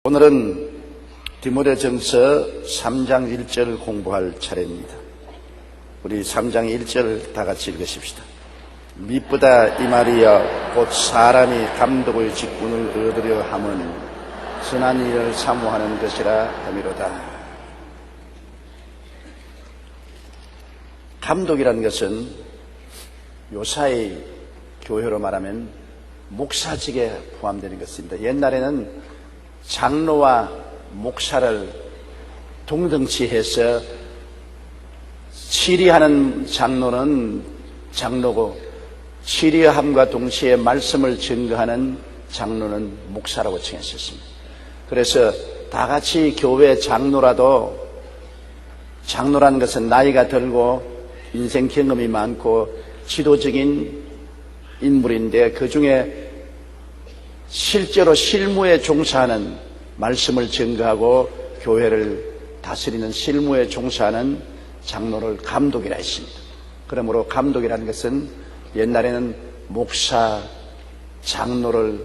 오늘은 디모데전서 3장 1절 공부할 차례입니다. 우리 3장 1절 다 같이 읽으십시다. 미쁘다 이 말이여 곧 사람이 감독의 직분을 얻으려 함은 선한 일을 사모하는 것이라 함이로다. 감독이라는 것은 요사이 교회로 말하면 목사직에 포함되는 것입니다. 옛날에는 장로와 목사를 동등치해서 치리하는 장로는 장로고 치리함과 동시에 말씀을 증거하는 장로는 목사라고 칭했었습니다. 그래서 다 같이 교회 장로라도 장로라는 것은 나이가 들고 인생 경험이 많고 지도적인 인물인데 그 중에 실제로 실무에 종사하는 말씀을 증거하고 교회를 다스리는 실무에 종사하는 장로를 감독이라 했습니다. 그러므로 감독이라는 것은 옛날에는 목사, 장로를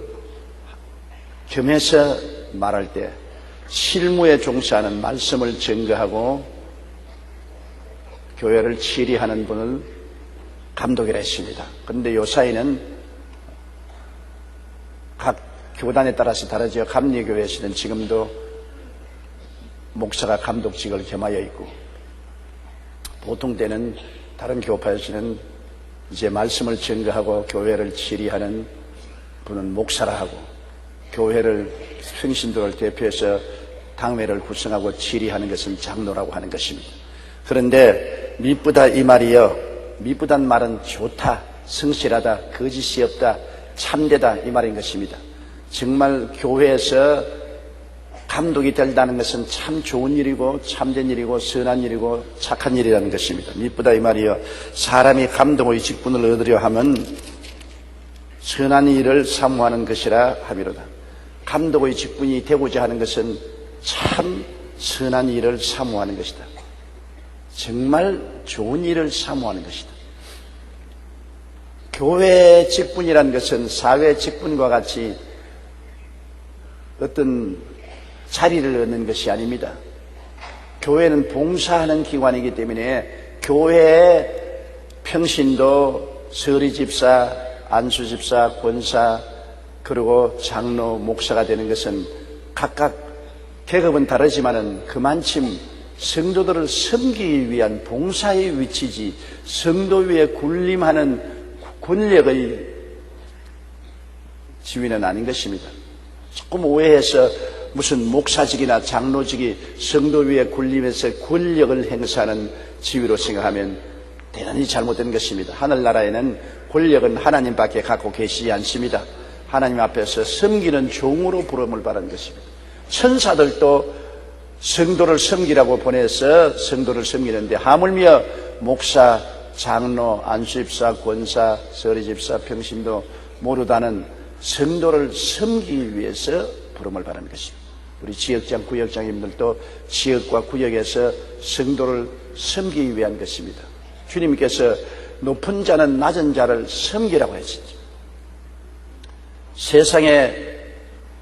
겸해서 말할 때 실무에 종사하는 말씀을 증거하고 교회를 치리하는 분을 감독이라 했습니다. 그런데 요사이는 각 교단에 따라서 다르죠. 감리교회에서는 지금도 목사가 감독직을 겸하여 있고, 보통 때는 다른 교파에서는 이제 말씀을 증거하고 교회를 치리하는 분은 목사라 하고, 교회를 성신도를 대표해서 당회를 구성하고 치리하는 것은 장로라고 하는 것입니다. 그런데 미쁘다 이 말이요, 미쁘단 말은 좋다, 성실하다, 거짓이 없다, 참되다 이 말인 것입니다. 정말 교회에서 감독이 된다는 것은 참 좋은 일이고 참된 일이고 선한 일이고 착한 일이라는 것입니다. 미쁘다 이 말이요, 사람이 감독의 직분을 얻으려 하면 선한 일을 사모하는 것이라 함이로다. 감독의 직분이 되고자 하는 것은 참 선한 일을 사모하는 것이다. 정말 좋은 일을 사모하는 것이다. 교회 직분이라는 것은 사회 직분과 같이 어떤 자리를 얻는 것이 아닙니다. 교회는 봉사하는 기관이기 때문에 교회의 평신도, 서리집사, 안수집사, 권사, 그리고 장로, 목사가 되는 것은 각각 계급은 다르지만은 그만큼 성도들을 섬기기 위한 봉사의 위치지 성도 위에 군림하는 권력의 지위는 아닌 것입니다. 조금 오해해서 무슨 목사직이나 장로직이 성도 위에 군림해서 권력을 행사하는 지위로 생각하면 대단히 잘못된 것입니다. 하늘나라에는 권력은 하나님밖에 갖고 계시지 않습니다. 하나님 앞에서 섬기는 종으로 부름을 받은 것입니다. 천사들도 성도를 섬기라고 보내서 성도를 섬기는데 하물며 목사, 장로, 안수집사, 권사, 서리집사, 평신도 모두 다는 성도를 섬기기 위해서 부름을 받는 것입니다. 우리 지역장, 구역장님들도 지역과 구역에서 성도를 섬기기 위한 것입니다. 주님께서 높은 자는 낮은 자를 섬기라고 했습니다. 세상의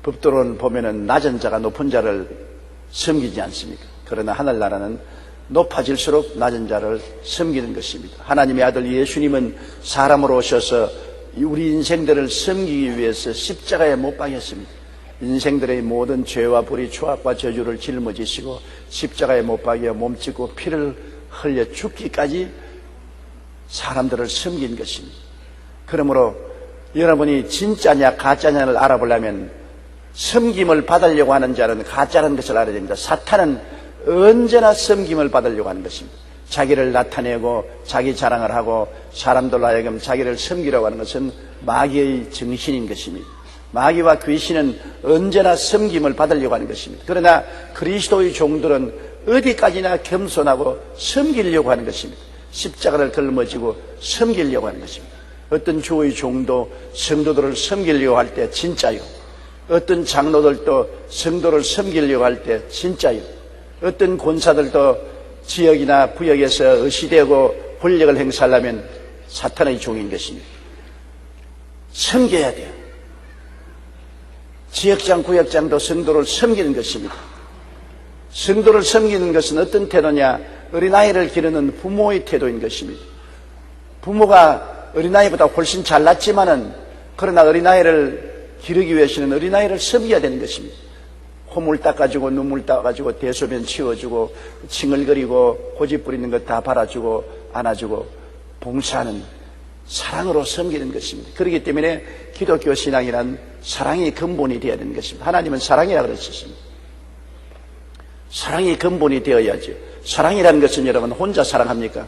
법도론 보면은 낮은 자가 높은 자를 섬기지 않습니까? 그러나 하늘나라는 높아질수록 낮은 자를 섬기는 것입니다. 하나님의 아들 예수님은 사람으로 오셔서 우리 인생들을 섬기기 위해서 십자가에 못 박혔습니다. 인생들의 모든 죄와 불의, 추악과 저주를 짊어지시고 십자가에 못 박여 몸짓고 피를 흘려 죽기까지 사람들을 섬긴 것입니다. 그러므로 여러분이 진짜냐 가짜냐를 알아보려면 섬김을 받으려고 하는 자는 가짜라는 것을 알아야 됩니다. 사탄은 언제나 섬김을 받으려고 하는 것입니다. 자기를 나타내고 자기 자랑을 하고 사람들로 하여금 자기를 섬기려고 하는 것은 마귀의 정신인 것입니다. 마귀와 귀신은 언제나 섬김을 받으려고 하는 것입니다. 그러나 그리스도의 종들은 어디까지나 겸손하고 섬기려고 하는 것입니다. 십자가를 걸머지고 섬기려고 하는 것입니다. 어떤 주의 종도 성도들을 섬기려고 할 때 진짜요, 어떤 장로들도 성도를 섬기려고 할 때 진짜요, 어떤 권사들도 지역이나 구역에서 의시되고 권력을 행사하려면 사탄의 종인 것입니다. 섬겨야 돼요. 지역장, 구역장도 성도를 섬기는 것입니다. 성도를 섬기는 것은 어떤 태도냐? 어린아이를 기르는 부모의 태도인 것입니다. 부모가 어린아이보다 훨씬 잘났지만은 그러나 어린아이를 기르기 위해서는 어린아이를 섬겨야 되는 것입니다. 콧물 닦아주고 눈물 닦아주고 대소변 치워주고 칭얼거리고 고집 부리는 것 다 발아주고 안아주고 봉사하는 사랑으로 섬기는 것입니다. 그렇기 때문에 기독교 신앙이란 사랑이 근본이 되어야 되는 것입니다. 하나님은 사랑이라고 그러셨습니다. 사랑이 근본이 되어야죠. 사랑이라는 것은 여러분 혼자 사랑합니까?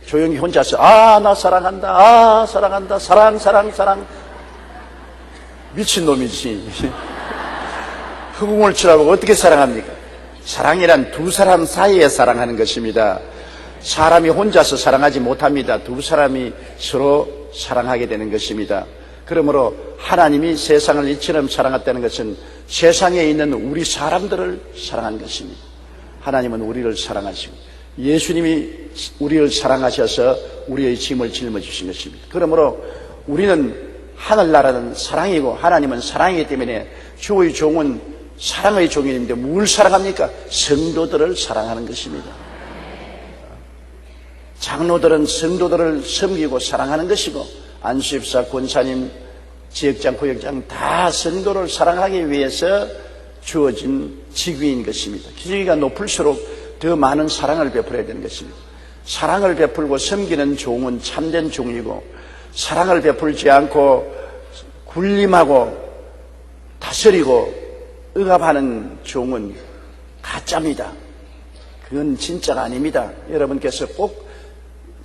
조용히 혼자서 나 사랑한다, 사랑한다, 사랑 미친놈이지. 흑웅을 치라고 어떻게 사랑합니까? 사랑이란 두 사람 사이에 사랑하는 것입니다. 사람이 혼자서 사랑하지 못합니다. 두 사람이 서로 사랑하게 되는 것입니다. 그러므로 하나님이 세상을 이처럼 사랑했다는 것은 세상에 있는 우리 사람들을 사랑한 것입니다. 하나님은 우리를 사랑하시고 예수님이 우리를 사랑하셔서 우리의 짐을 짊어지신 것입니다. 그러므로 우리는 하늘나라는 사랑이고 하나님은 사랑이기 때문에 주의 종은 사랑의 종인인데 뭘 사랑합니까? 성도들을 사랑하는 것입니다. 장로들은 성도들을 섬기고 사랑하는 것이고 안수집사, 권사님, 지역장, 구역장 다 성도를 사랑하기 위해서 주어진 직위인 것입니다. 직위가 높을수록 더 많은 사랑을 베풀어야 되는 것입니다. 사랑을 베풀고 섬기는 종은 참된 종이고 사랑을 베풀지 않고 군림하고 다스리고 억압하는 종은 가짜입니다. 그건 진짜가 아닙니다. 여러분께서 꼭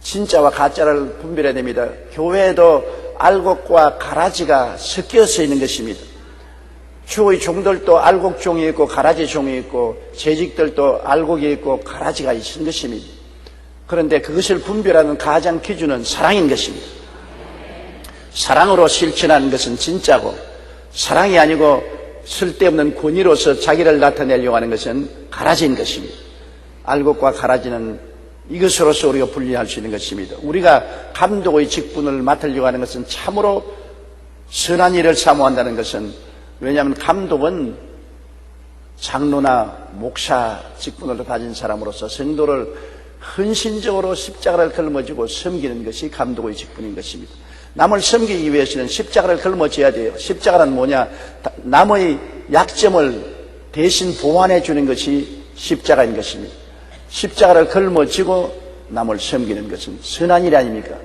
진짜와 가짜를 분별해야 됩니다. 교회에도 알곡과 가라지가 섞여서 있는 것입니다. 주의 종들도 알곡종이 있고 가라지종이 있고 재직들도 알곡이 있고 가라지가 있는 것입니다. 그런데 그것을 분별하는 가장 기준은 사랑인 것입니다. 사랑으로 실천하는 것은 진짜고 사랑이 아니고 쓸데없는 권위로서 자기를 나타내려고 하는 것은 가라지인 것입니다. 알곡과 가라지는 이것으로서 우리가 분리할 수 있는 것입니다. 우리가 감독의 직분을 맡으려고 하는 것은 참으로 선한 일을 사모한다는 것은 왜냐하면 감독은 장로나 목사 직분을 가진 사람으로서 성도를 헌신적으로 십자가를 걸머쥐고 섬기는 것이 감독의 직분인 것입니다. 남을 섬기기 위해서는 십자가를 걸머쥐어야 돼요. 십자가는 뭐냐? 남의 약점을 대신 보완해 주는 것이 십자가인 것입니다. 십자가를 걸머쥐고 남을 섬기는 것은 선한 일 아닙니까?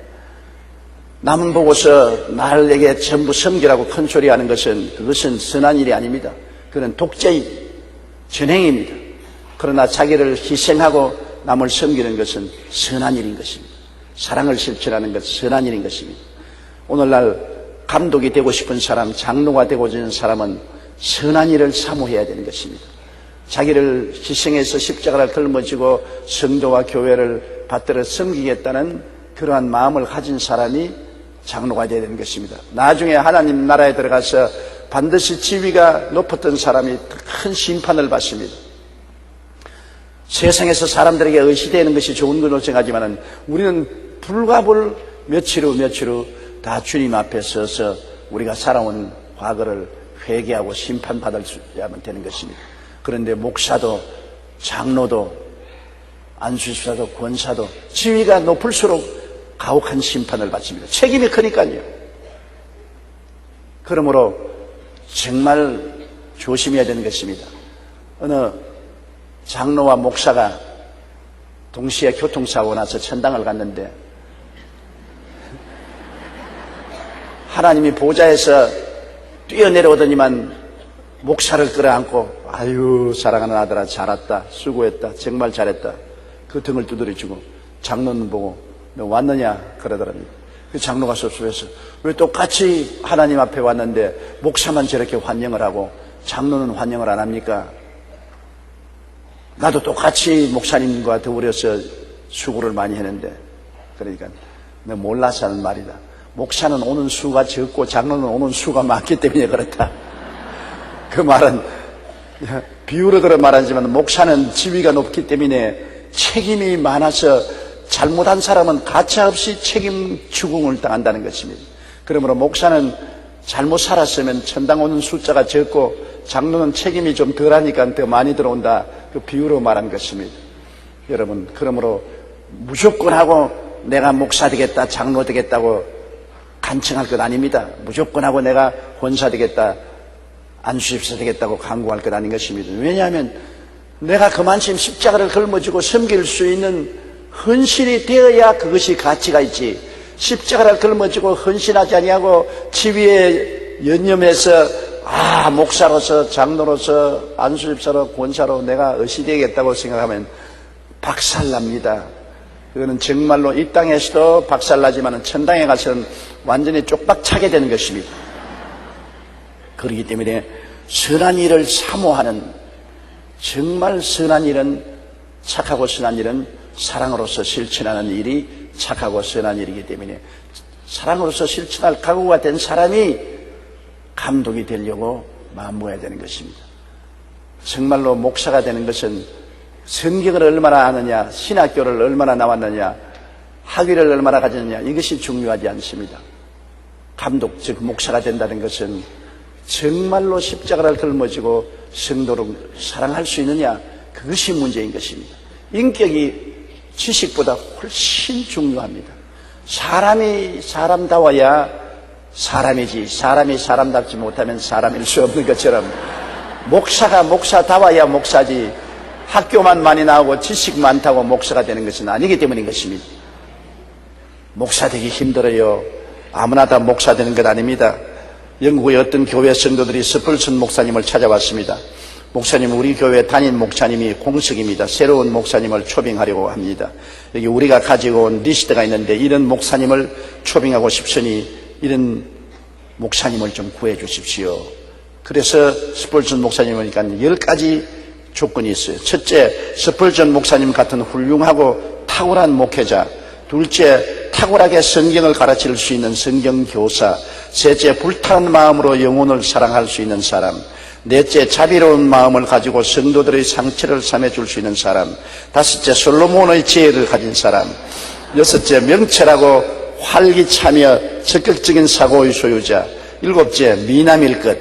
남 보고서 나에게 전부 섬기라고 큰 소리 하는 것은 그것은 선한 일이 아닙니다. 그건 독재의 전행입니다. 그러나 자기를 희생하고 남을 섬기는 것은 선한 일인 것입니다. 사랑을 실천하는 것은 선한 일인 것입니다. 오늘날 감독이 되고 싶은 사람, 장로가 되고 싶은 사람은 선한 일을 사모해야 되는 것입니다. 자기를 희생해서 십자가를 걸머쥐고 성도와 교회를 받들어 섬기겠다는 그러한 마음을 가진 사람이 장로가 되어야 되는 것입니다. 나중에 하나님 나라에 들어가서 반드시 지위가 높았던 사람이 큰 심판을 받습니다. 세상에서 사람들에게 의시되는 것이 좋은 것으로 생각하지만 우리는 불가불 며칠 후 다 주님 앞에 서서 우리가 살아온 과거를 회개하고 심판받을 수 있어야만 되는 것입니다. 그런데 목사도 장로도 안수집사도 권사도 지위가 높을수록 가혹한 심판을 받습니다. 책임이 크니까요. 그러므로 정말 조심해야 되는 것입니다. 어느 장로와 목사가 동시에 교통사고 나서 천당을 갔는데 하나님이 보좌에서 뛰어내려오더니만 목사를 끌어안고 아유 사랑하는 아들아 잘했다 수고했다 정말 잘했다 그 등을 두드려주고 장로는 보고 너 왔느냐 그러더랍니다. 그 장로가 섭섭해서 왜 똑같이 하나님 앞에 왔는데 목사만 저렇게 환영을 하고 장로는 환영을 안 합니까? 나도 똑같이 목사님과 더불어서 수고를 많이 했는데 그러니까 너 몰라서 하는 말이다. 목사는 오는 수가 적고 장로는 오는 수가 많기 때문에 그렇다. 그 말은 비유로 그런 말하지만 목사는 지위가 높기 때문에 책임이 많아서 잘못한 사람은 가차없이 책임 추궁을 당한다는 것입니다. 그러므로 목사는 잘못 살았으면 천당 오는 숫자가 적고 장로는 책임이 좀 덜하니까 더 많이 들어온다. 그 비유로 말한 것입니다. 여러분, 그러므로 무조건 하고 내가 목사 되겠다, 장로 되겠다고 간청할 것 아닙니다. 무조건 하고 내가 권사 되겠다, 안수집사 되겠다고 강구할 것 아닌 것입니다. 왜냐하면 내가 그만큼 십자가를 걸머쥐고 섬길 수 있는 헌신이 되어야 그것이 가치가 있지. 십자가를 걸머쥐고 헌신하지 아니하고 지위에 연념해서 목사로서 장로로서 안수집사로 권사로 내가 어시 되겠다고 생각하면 박살납니다. 그거는 정말로 이 땅에서도 박살나지만 천당에 가서는 완전히 쪽박차게 되는 것입니다. 그렇기 때문에 선한 일을 사모하는, 정말 선한 일은, 착하고 선한 일은 사랑으로서 실천하는 일이 착하고 선한 일이기 때문에 사랑으로서 실천할 각오가 된 사람이 감독이 되려고 마음먹어야 되는 것입니다. 정말로 목사가 되는 것은 성경을 얼마나 아느냐, 신학교를 얼마나 나왔느냐, 학위를 얼마나 가졌느냐, 이것이 중요하지 않습니다. 감독, 즉 목사가 된다는 것은 정말로 십자가를 걸머쥐고 성도를 사랑할 수 있느냐, 그것이 문제인 것입니다. 인격이 지식보다 훨씬 중요합니다. 사람이 사람다워야 사람이지, 사람이 사람답지 못하면 사람일 수 없는 것처럼 목사가 목사다워야 목사지, 학교만 많이 나오고 지식 많다고 목사가 되는 것은 아니기 때문인 것입니다. 목사 되기 힘들어요. 아무나 다 목사 되는 것 아닙니다. 영국의 어떤 교회 성도들이 스펄슨 목사님을 찾아왔습니다. 목사님, 우리 교회 담임 목사님이 공석입니다. 새로운 목사님을 초빙하려고 합니다. 여기 우리가 가지고 온 리스트가 있는데 이런 목사님을 초빙하고 싶으니 이런 목사님을 좀 구해 주십시오. 그래서 스펄전 목사님이니까 10가지 조건이 있어요. 첫째, 스펄전 목사님 같은 훌륭하고 탁월한 목회자. 둘째, 탁월하게 성경을 가르칠 수 있는 성경교사. 셋째, 불타는 마음으로 영혼을 사랑할 수 있는 사람. 넷째, 자비로운 마음을 가지고 성도들의 상처를 삼해줄 수 있는 사람. 다섯째, 솔로몬의 지혜를 가진 사람. 여섯째, 명철하고 활기차며 적극적인 사고의 소유자. 일곱째, 미남일 것.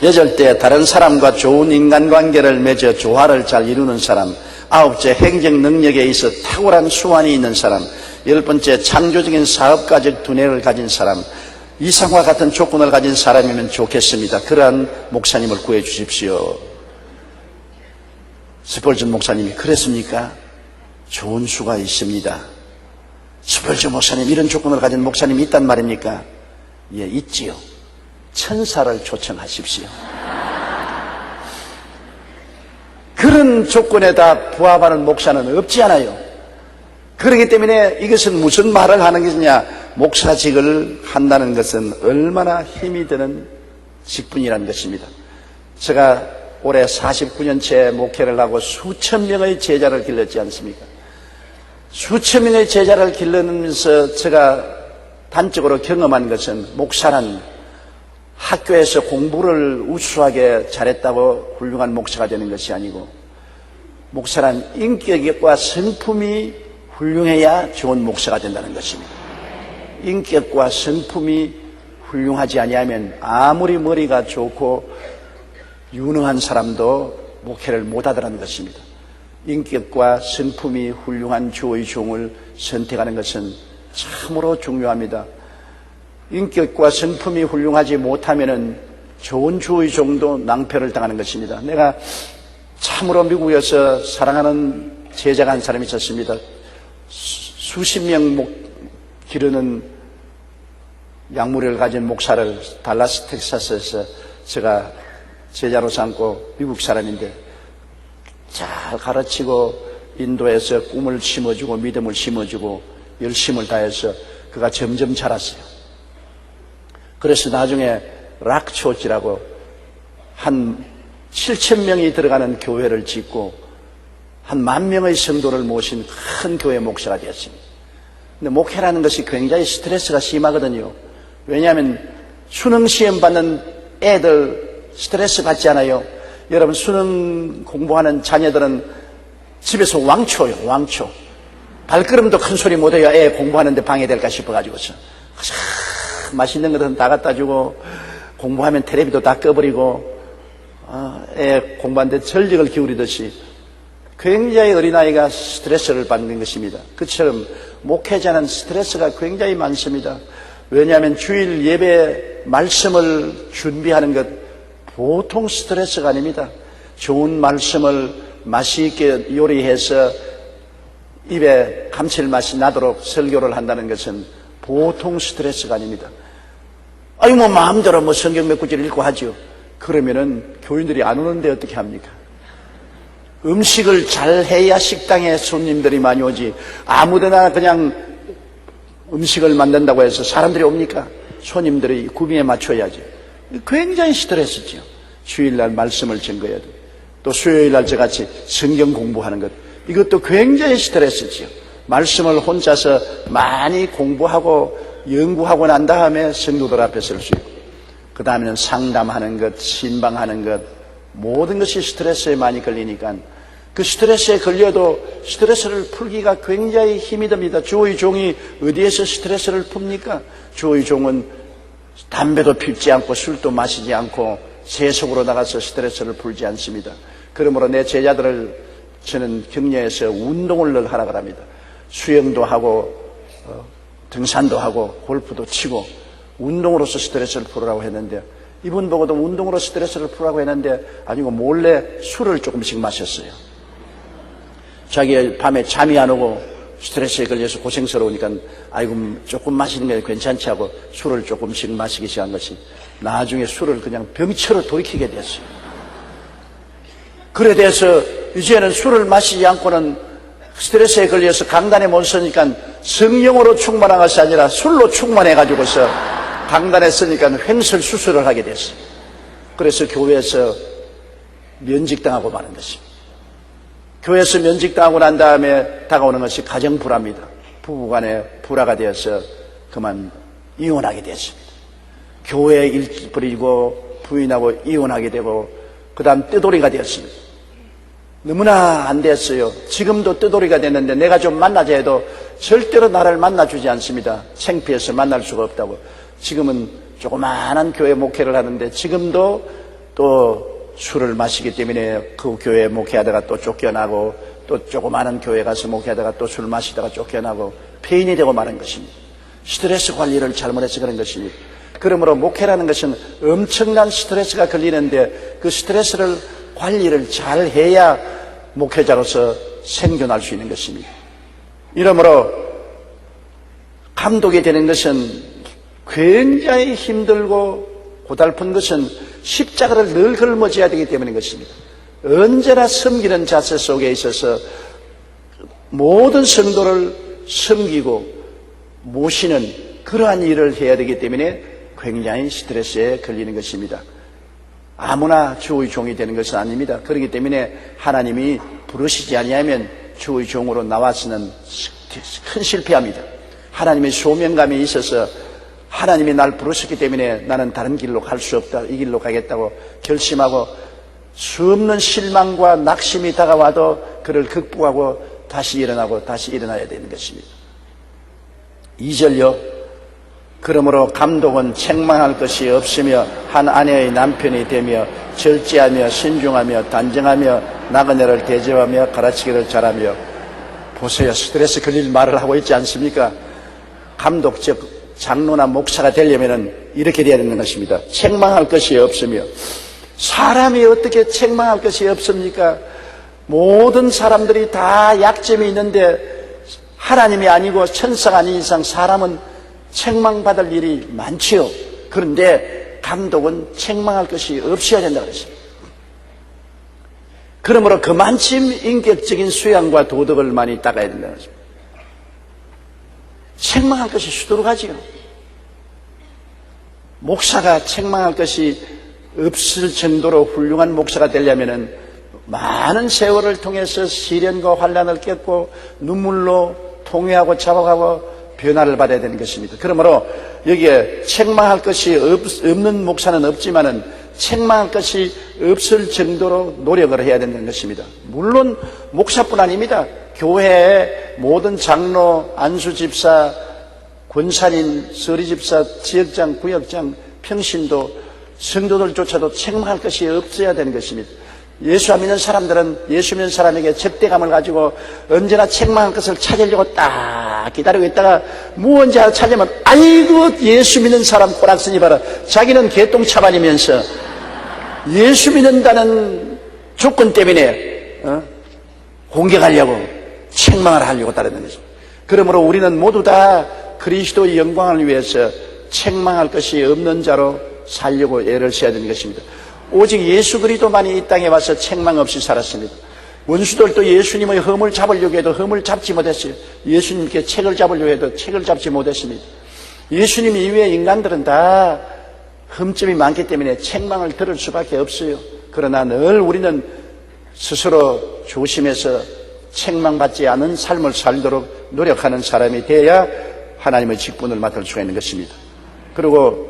여덟째, 다른 사람과 좋은 인간관계를 맺어 조화를 잘 이루는 사람. 아홉째, 행정 능력에 있어 탁월한 수완이 있는 사람. 열 번째, 창조적인 사업가적 두뇌를 가진 사람. 이상과 같은 조건을 가진 사람이면 좋겠습니다. 그러한 목사님을 구해 주십시오. 스펄전 목사님이 그랬습니까? 좋은 수가 있습니다. 스펄전 목사님, 이런 조건을 가진 목사님이 있단 말입니까? 예, 있지요. 천사를 초청하십시오. 그런 조건에 다 부합하는 목사는 없지 않아요. 그렇기 때문에 이것은 무슨 말을 하는 것이냐, 목사직을 한다는 것은 얼마나 힘이 드는 직분이라는 것입니다. 제가 올해 49년째 목회를 하고 수천 명의 제자를 길렀지 않습니까? 수천 명의 제자를 기르면서 제가 단적으로 경험한 것은, 목사는 학교에서 공부를 우수하게 잘했다고 훌륭한 목사가 되는 것이 아니고, 목사란 인격과 성품이 훌륭해야 좋은 목사가 된다는 것입니다. 인격과 성품이 훌륭하지 아니하면 아무리 머리가 좋고 유능한 사람도 목회를 못하더라는 것입니다. 인격과 성품이 훌륭한 주의 종을 선택하는 것은 참으로 중요합니다. 인격과 성품이 훌륭하지 못하면 좋은 주의 종도 낭패를 당하는 것입니다. 내가 참으로 미국에서 사랑하는 제자가 한 사람이 있었습니다. 수십 명 기르는 약물을 가진 목사를 달라스 텍사스에서 제가 제자로 삼고, 미국 사람인데 잘 가르치고 인도에서 꿈을 심어주고 믿음을 심어주고 열심을 다해서 그가 점점 자랐어요. 그래서 나중에 락초치라고 한 7,000명이 들어가는 교회를 짓고 한 10,000명의 성도를 모신 큰 교회 목사가 되었습니다. 근데 목회라는 것이 굉장히 스트레스가 심하거든요. 왜냐하면 수능 시험 받는 애들 스트레스 받지 않아요? 여러분, 수능 공부하는 자녀들은 집에서 왕초요, 왕초. 발걸음도 큰 소리 못해요. 애 공부하는데 방해될까 싶어가지고서. 맛있는 것은 다 갖다 주고, 공부하면 텔레비도 다 꺼버리고, 애 공부하는데 전력을 기울이듯이 굉장히 어린아이가 스트레스를 받는 것입니다. 그처럼 목회자는 스트레스가 굉장히 많습니다. 왜냐하면 주일 예배 말씀을 준비하는 것 보통 스트레스가 아닙니다. 좋은 말씀을 맛있게 요리해서 입에 감칠맛이 나도록 설교를 한다는 것은 보통 스트레스가 아닙니다. 아유, 마음대로 성경 몇 구절 읽고 하죠. 그러면은 교인들이 안 오는데 어떻게 합니까? 음식을 잘 해야 식당에 손님들이 많이 오지, 아무데나 그냥 음식을 만든다고 해서 사람들이 옵니까? 손님들이 구비에 맞춰야지. 굉장히 스트레스죠. 주일날 말씀을 증거해야 돼. 또 수요일날 저같이 성경 공부하는 것, 이것도 굉장히 스트레스죠. 말씀을 혼자서 많이 공부하고 연구하고 난 다음에 성도들 앞에 설 수 있고, 그 다음에는 상담하는 것, 신방하는 것, 모든 것이 스트레스에 많이 걸리니까 그 스트레스에 걸려도 스트레스를 풀기가 굉장히 힘이 듭니다. 주의 종이 어디에서 스트레스를 풉니까? 주의 종은 담배도 피우지 않고 술도 마시지 않고 세속으로 나가서 스트레스를 풀지 않습니다. 그러므로 내 제자들을 저는 격려해서 운동을 늘 하라 그럽니다. 수영도 하고 등산도 하고 골프도 치고 운동으로서 스트레스를 풀으라고 했는데, 이분 보고도 운동으로 스트레스를 풀으라고 했는데 아니고 몰래 술을 조금씩 마셨어요. 자기 밤에 잠이 안 오고 스트레스에 걸려서 고생스러우니까 아이고 조금 마시는 게 괜찮지 하고 술을 조금씩 마시기 시작한 것이 나중에 술을 그냥 병처럼 돌이키게 됐어요. 그래 돼서 이제는 술을 마시지 않고는 스트레스에 걸려서 강단에 못 서니까 성령으로 충만한 것이 아니라 술로 충만해가지고서 강단에 서니까 횡설 수술을 하게 됐어요. 그래서 교회에서 면직당하고 마는 것입니다. 교회에서 면직당하고 난 다음에 다가오는 것이 가정불화입니다. 부부간에 불화가 되어서 그만 이혼하게 됐습니다. 교회에 일 버리고 부인하고 이혼하게 되고, 그 다음 뜨돌이가 되었습니다. 너무나 안 됐어요. 지금도 뜨돌이가 됐는데 내가 좀 만나자 해도 절대로 나를 만나주지 않습니다. 창피해서 만날 수가 없다고. 지금은 조그마한 교회 목회를 하는데 지금도 또 술을 마시기 때문에 그 교회 목회하다가 또 쫓겨나고, 또 조그마한 교회 가서 목회하다가 또 술 마시다가 쫓겨나고 폐인이 되고 마는 것입니다. 스트레스 관리를 잘못해서 그런 것입니다. 그러므로 목회라는 것은 엄청난 스트레스가 걸리는데 그 스트레스를 관리를 잘 해야 목회자로서 생존할 수 있는 것입니다. 이러므로 감독이 되는 것은 굉장히 힘들고 고달픈 것은 십자가를 늘 걸머져야 되기 때문인 것입니다. 언제나 섬기는 자세 속에 있어서 모든 성도를 섬기고 모시는 그러한 일을 해야 되기 때문에 굉장히 스트레스에 걸리는 것입니다. 아무나 주의 종이 되는 것은 아닙니다. 그렇기 때문에 하나님이 부르시지 아니하면 주의 종으로 나와서는 큰 실패합니다. 하나님의 소명감이 있어서 하나님이 날 부르셨기 때문에 나는 다른 길로 갈 수 없다, 이 길로 가겠다고 결심하고 수 없는 실망과 낙심이 다가와도 그를 극복하고 다시 일어나고 다시 일어나야 되는 것입니다. 2절요. 그러므로 감독은 책망할 것이 없으며 한 아내의 남편이 되며 절제하며 신중하며 단정하며 나그네를 대접하며 가르치기를 잘하며. 보세요, 스트레스 걸릴 말을 하고 있지 않습니까? 감독 즉 장로나 목사가 되려면 이렇게 돼야 되는 것입니다. 책망할 것이 없으며. 사람이 어떻게 책망할 것이 없습니까? 모든 사람들이 다 약점이 있는데 하나님이 아니고 천사가 아닌 이상 사람은 책망받을 일이 많지요. 그런데 감독은 책망할 것이 없어야 된다고 그랬습니다. 그러므로 그만큼 인격적인 수양과 도덕을 많이 닦아야 된다는 것입니다. 책망할 것이 수두룩하지요. 목사가 책망할 것이 없을 정도로 훌륭한 목사가 되려면 많은 세월을 통해서 시련과 환난을 겪고 눈물로 통회하고 자박하고 변화를 받아야 되는 것입니다. 그러므로 여기에 책망할 것이 없는 목사는 없지만은 책망할 것이 없을 정도로 노력을 해야 되는 것입니다. 물론 목사뿐 아닙니다. 교회의 모든 장로, 안수 집사, 권사님, 서리집사, 지역장, 구역장, 평신도, 성도들조차도 책망할 것이 없어야 되는 것입니다. 예수 안 믿는 사람들은 예수 믿는 사람에게 적대감을 가지고 언제나 책망할 것을 찾으려고 딱 기다리고 있다가 무언지 하나 찾으면 아이고 예수 믿는 사람 꼬락서니 봐라. 자기는 개똥차반이면서 예수 믿는다는 조건 때문에 공격하려고 책망을 하려고 따르는 거죠. 그러므로 우리는 모두 다 그리스도의 영광을 위해서 책망할 것이 없는 자로 살려고 애를 써야 되는 것입니다. 오직 예수 그리스도만이 이 땅에 와서 책망 없이 살았습니다. 원수들도 예수님의 흠을 잡으려고 해도 흠을 잡지 못했어요. 예수님께 책을 잡으려고 해도 책을 잡지 못했습니다. 예수님 이외의 인간들은 다 흠점이 많기 때문에 책망을 들을 수밖에 없어요. 그러나 늘 우리는 스스로 조심해서 책망받지 않은 삶을 살도록 노력하는 사람이 되어야 하나님의 직분을 맡을 수가 있는 것입니다. 그리고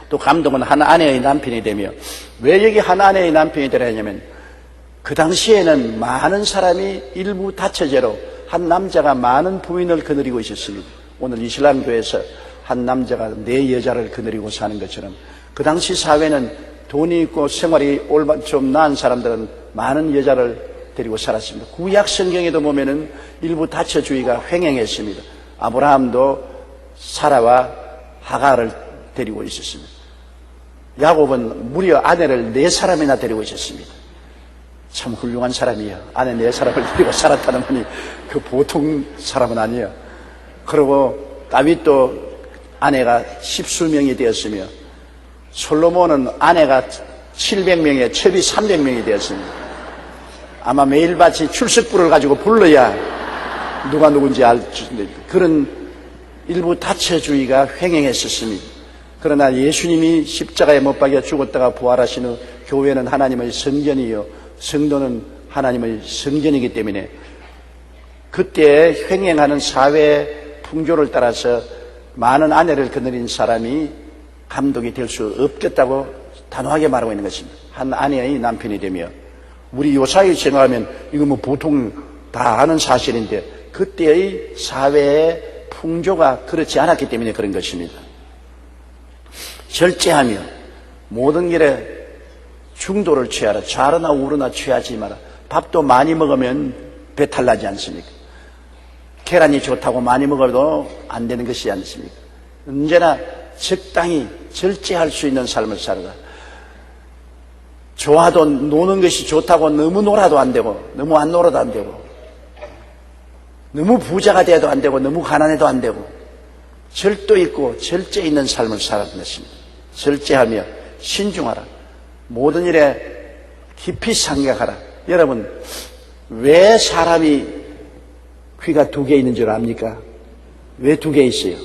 또 감독은 한 아내의 남편이 되며, 왜 여기 한 아내의 남편이 되려 하냐면 그 당시에는 많은 사람이 일부 다처제로 한 남자가 많은 부인을 거느리고 있었습니다. 오늘 이슬람교에서 한 남자가 4여자를 거느리고 사는 것처럼 그 당시 사회는 돈이 있고 생활이 좀 나은 사람들은 많은 여자를 데리고 살았습니다. 구약 성경에도 보면은 일부 다처주의가 횡행했습니다. 아브라함도 사라와 하가를 데리고 있었습니다. 야곱은 무려 아내를 4사람이나 데리고 있었습니다. 참 훌륭한 사람이에요. 아내 4사람을 데리고 살았다는 분이 그 보통 사람은 아니에요. 그리고 다윗도 아내가 10수명이 되었으며, 솔로몬은 아내가 700명에 첩이 300명이 되었습니다. 아마 매일같이 출석부를 가지고 불러야 누가 누군지 알 그런 일부 다처주의가 횡행했었습니다. 그러나 예수님이 십자가에 못 박여 죽었다가 부활하신 후 교회는 하나님의 성전이요 성도는 하나님의 성전이기 때문에 그때 횡행하는 사회 풍조를 따라서 많은 아내를 거느린 사람이 감독이 될 수 없겠다고 단호하게 말하고 있는 것입니다. 한 아내의 남편이 되며, 우리 요사이 생각하면 이거 뭐 보통 다 아는 사실인데 그때의 사회의 풍조가 그렇지 않았기 때문에 그런 것입니다. 절제하며 모든 길에 중도를 취하라. 좌르나 우르나 취하지 마라. 밥도 많이 먹으면 배탈 나지 않습니까? 계란이 좋다고 많이 먹어도 안 되는 것이 않습니까? 언제나 적당히 절제할 수 있는 삶을 살아라. 좋아도 노는 것이 좋다고 너무 놀아도 안 되고, 너무 안 놀아도 안 되고, 너무 부자가 돼도 안 되고, 너무 가난해도 안 되고, 절도 있고 절제 있는 삶을 살아가는 것입니다. 절제하며 신중하라. 모든 일에 깊이 생각하라. 여러분, 왜 사람이 귀가 2개 있는 줄 압니까? 왜 2개 있어요?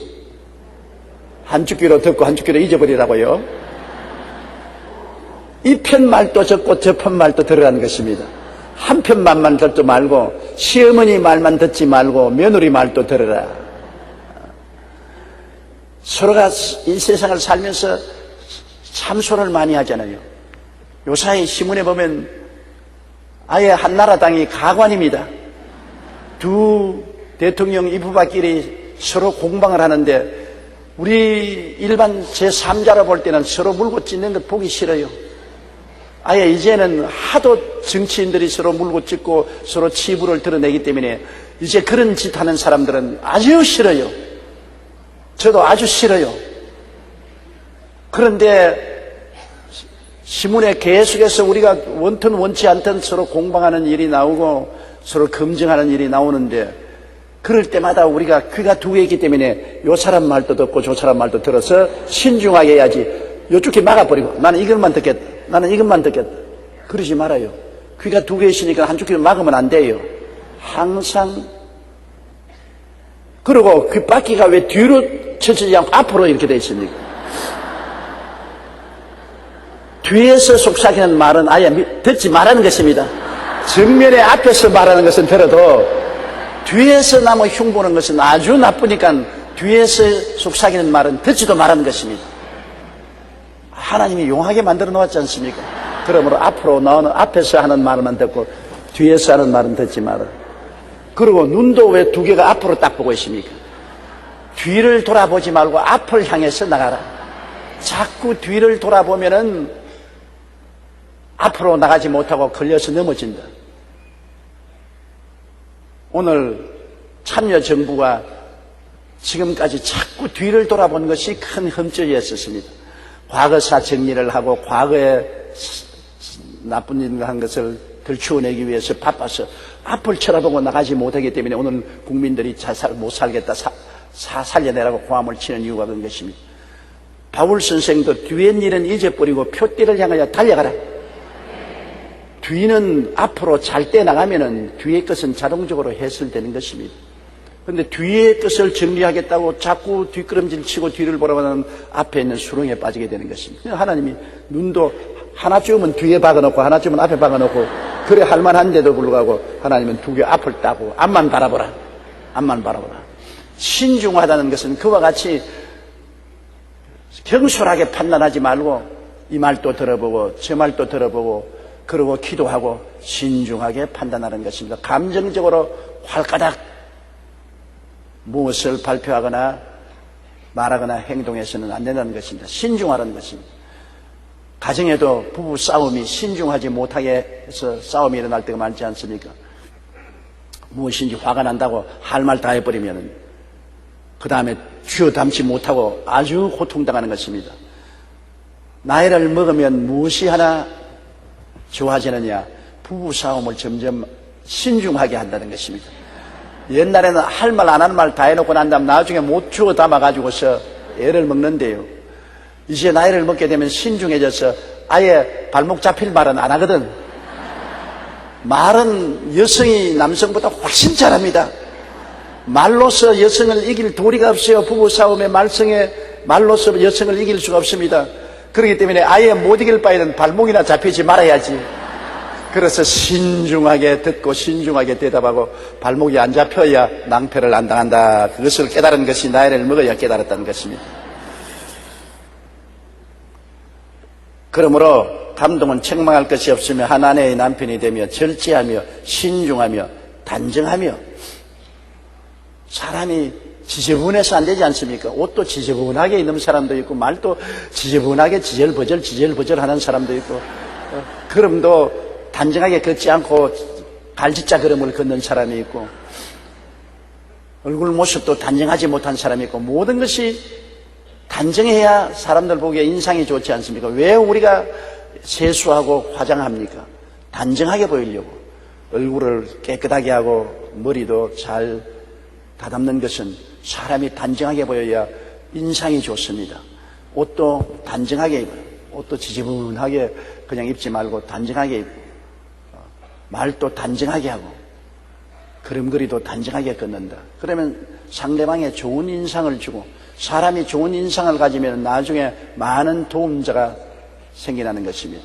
한쪽 귀로 듣고 한쪽 귀로 잊어버리라고요. 이 편 말도 듣고 저 편 말도 들으라는 것입니다. 한편 말만 듣지 말고 시어머니 말만 듣지 말고 며느리 말도 들으라. 서로가 이 세상을 살면서 참소를 많이 하잖아요. 요사이 신문에 보면 아예 한나라당이 가관입니다. 2 대통령 이부박끼리 서로 공방을 하는데 우리 일반 제3자로 볼 때는 서로 물고 찢는 것 보기 싫어요. 아예 이제는 하도 정치인들이 서로 물고 찢고 서로 치부를 드러내기 때문에 이제 그런 짓 하는 사람들은 아주 싫어요. 저도 아주 싫어요. 그런데 신문에 계속해서 우리가 원튼 원치 않던 서로 공방하는 일이 나오고 서로 검증하는 일이 나오는데 그럴 때마다 우리가 귀가 2개 있기 때문에 요 사람 말도 듣고 저 사람 말도 들어서 신중하게 해야지. 요쪽에 막아버리고 나는 이것만 듣겠다. 나는 이것만 듣겠다. 그러지 말아요. 귀가 2개 있으니까 한쪽 귀를 막으면 안 돼요. 항상. 그리고 귓바퀴가 왜 뒤로 쳐지지 않고 앞으로 이렇게 돼 있습니까? 뒤에서 속삭이는 말은 아예 듣지 말라는 것입니다. 정면에 앞에서 말하는 것은 들어도 뒤에서 남의 흉보는 것은 아주 나쁘니까 뒤에서 속삭이는 말은 듣지도 말라는 것입니다. 하나님이 용하게 만들어 놓았지 않습니까? 그러므로 앞으로 나오는 앞에서 하는 말만 듣고 뒤에서 하는 말은 듣지 마라. 그리고 눈도 왜 2개가 앞으로 딱 보고 있습니까? 뒤를 돌아보지 말고 앞을 향해서 나가라. 자꾸 뒤를 돌아보면은 앞으로 나가지 못하고 걸려서 넘어진다. 오늘 참여정부가 지금까지 자꾸 뒤를 돌아본 것이 큰 흠집이었습니다. 과거사 정리를 하고 과거에 나쁜 일 한 것을 들추어내기 위해서 바빠서 앞을 쳐다보고 나가지 못하기 때문에 오늘 국민들이 못 살겠다, 살려내라고 고함을 치는 이유가 그런 것입니다. 바울 선생도 뒤의 일은 잊어버리고 표대를 향하여 달려가라. 뒤는 앞으로 잘 때 나가면은 뒤의 것은 자동적으로 해설되는 것입니다. 그런데 뒤의 것을 정리하겠다고 자꾸 뒷걸음질 치고 뒤를 보라고는 앞에 있는 수렁에 빠지게 되는 것입니다. 하나님이 눈도 하나 쯤은 뒤에 박아놓고 하나 쯤은 앞에 박아놓고 그래 할만한데도 불구하고 하나님은 두 개 앞을 따고 앞만 바라보라. 앞만 바라보라. 신중하다는 것은 그와 같이 경솔하게 판단하지 말고 이 말도 들어보고 저 말도 들어보고 그러고 기도하고 신중하게 판단하는 것입니다. 감정적으로 활가닥 무엇을 발표하거나 말하거나 행동해서는 안 된다는 것입니다. 신중하라는 것입니다. 가정에도 부부 싸움이 신중하지 못하게 해서 싸움이 일어날 때가 많지 않습니까? 무엇인지 화가 난다고 할 말 다 해버리면 그 다음에 쥐어 담지 못하고 아주 고통당하는 것입니다. 나이를 먹으면 무엇이 하나 좋아지느냐? 부부 싸움을 점점 신중하게 한다는 것입니다. 옛날에는 할 말 안 하는 말 다 해놓고 난 다음 나중에 못 주워 담아가지고서 애를 먹는데요. 이제 나이를 먹게 되면 신중해져서 아예 발목 잡힐 말은 안 하거든. 말은 여성이 남성보다 훨씬 잘합니다. 말로서 여성을 이길 도리가 없어요. 부부싸움의 말로서 여성을 이길 수가 없습니다. 그렇기 때문에 아예 못 이길 바에는 발목이나 잡히지 말아야지. 그래서 신중하게 듣고 신중하게 대답하고 발목이 안 잡혀야 낭패를 안 당한다. 그것을 깨달은 것이 나이를 먹어야 깨달았다는 것입니다. 그러므로 감동은 책망할 것이 없으며 한 아내의 남편이 되며 절제하며 신중하며 단정하며 사람이 지저분해서 안 되지 않습니까? 옷도 지저분하게 입는 사람도 있고 말도 지저분하게 지절버절 하는 사람도 있고 걸음도 단정하게 걷지 않고 갈짓자 걸음을 걷는 사람이 있고 얼굴 모습도 단정하지 못한 사람이 있고 모든 것이 단정해야 사람들 보기에 인상이 좋지 않습니까? 왜 우리가 세수하고 화장합니까? 단정하게 보이려고. 얼굴을 깨끗하게 하고 머리도 잘 다듬는 것은 사람이 단정하게 보여야 인상이 좋습니다. 옷도 단정하게 입어요. 옷도 지저분하게 그냥 입지 말고 단정하게 입고 말도 단정하게 하고 걸음걸이도 단정하게 걷는다. 그러면 상대방에 좋은 인상을 주고 사람이 좋은 인상을 가지면 나중에 많은 도움자가 생겨나는 것입니다.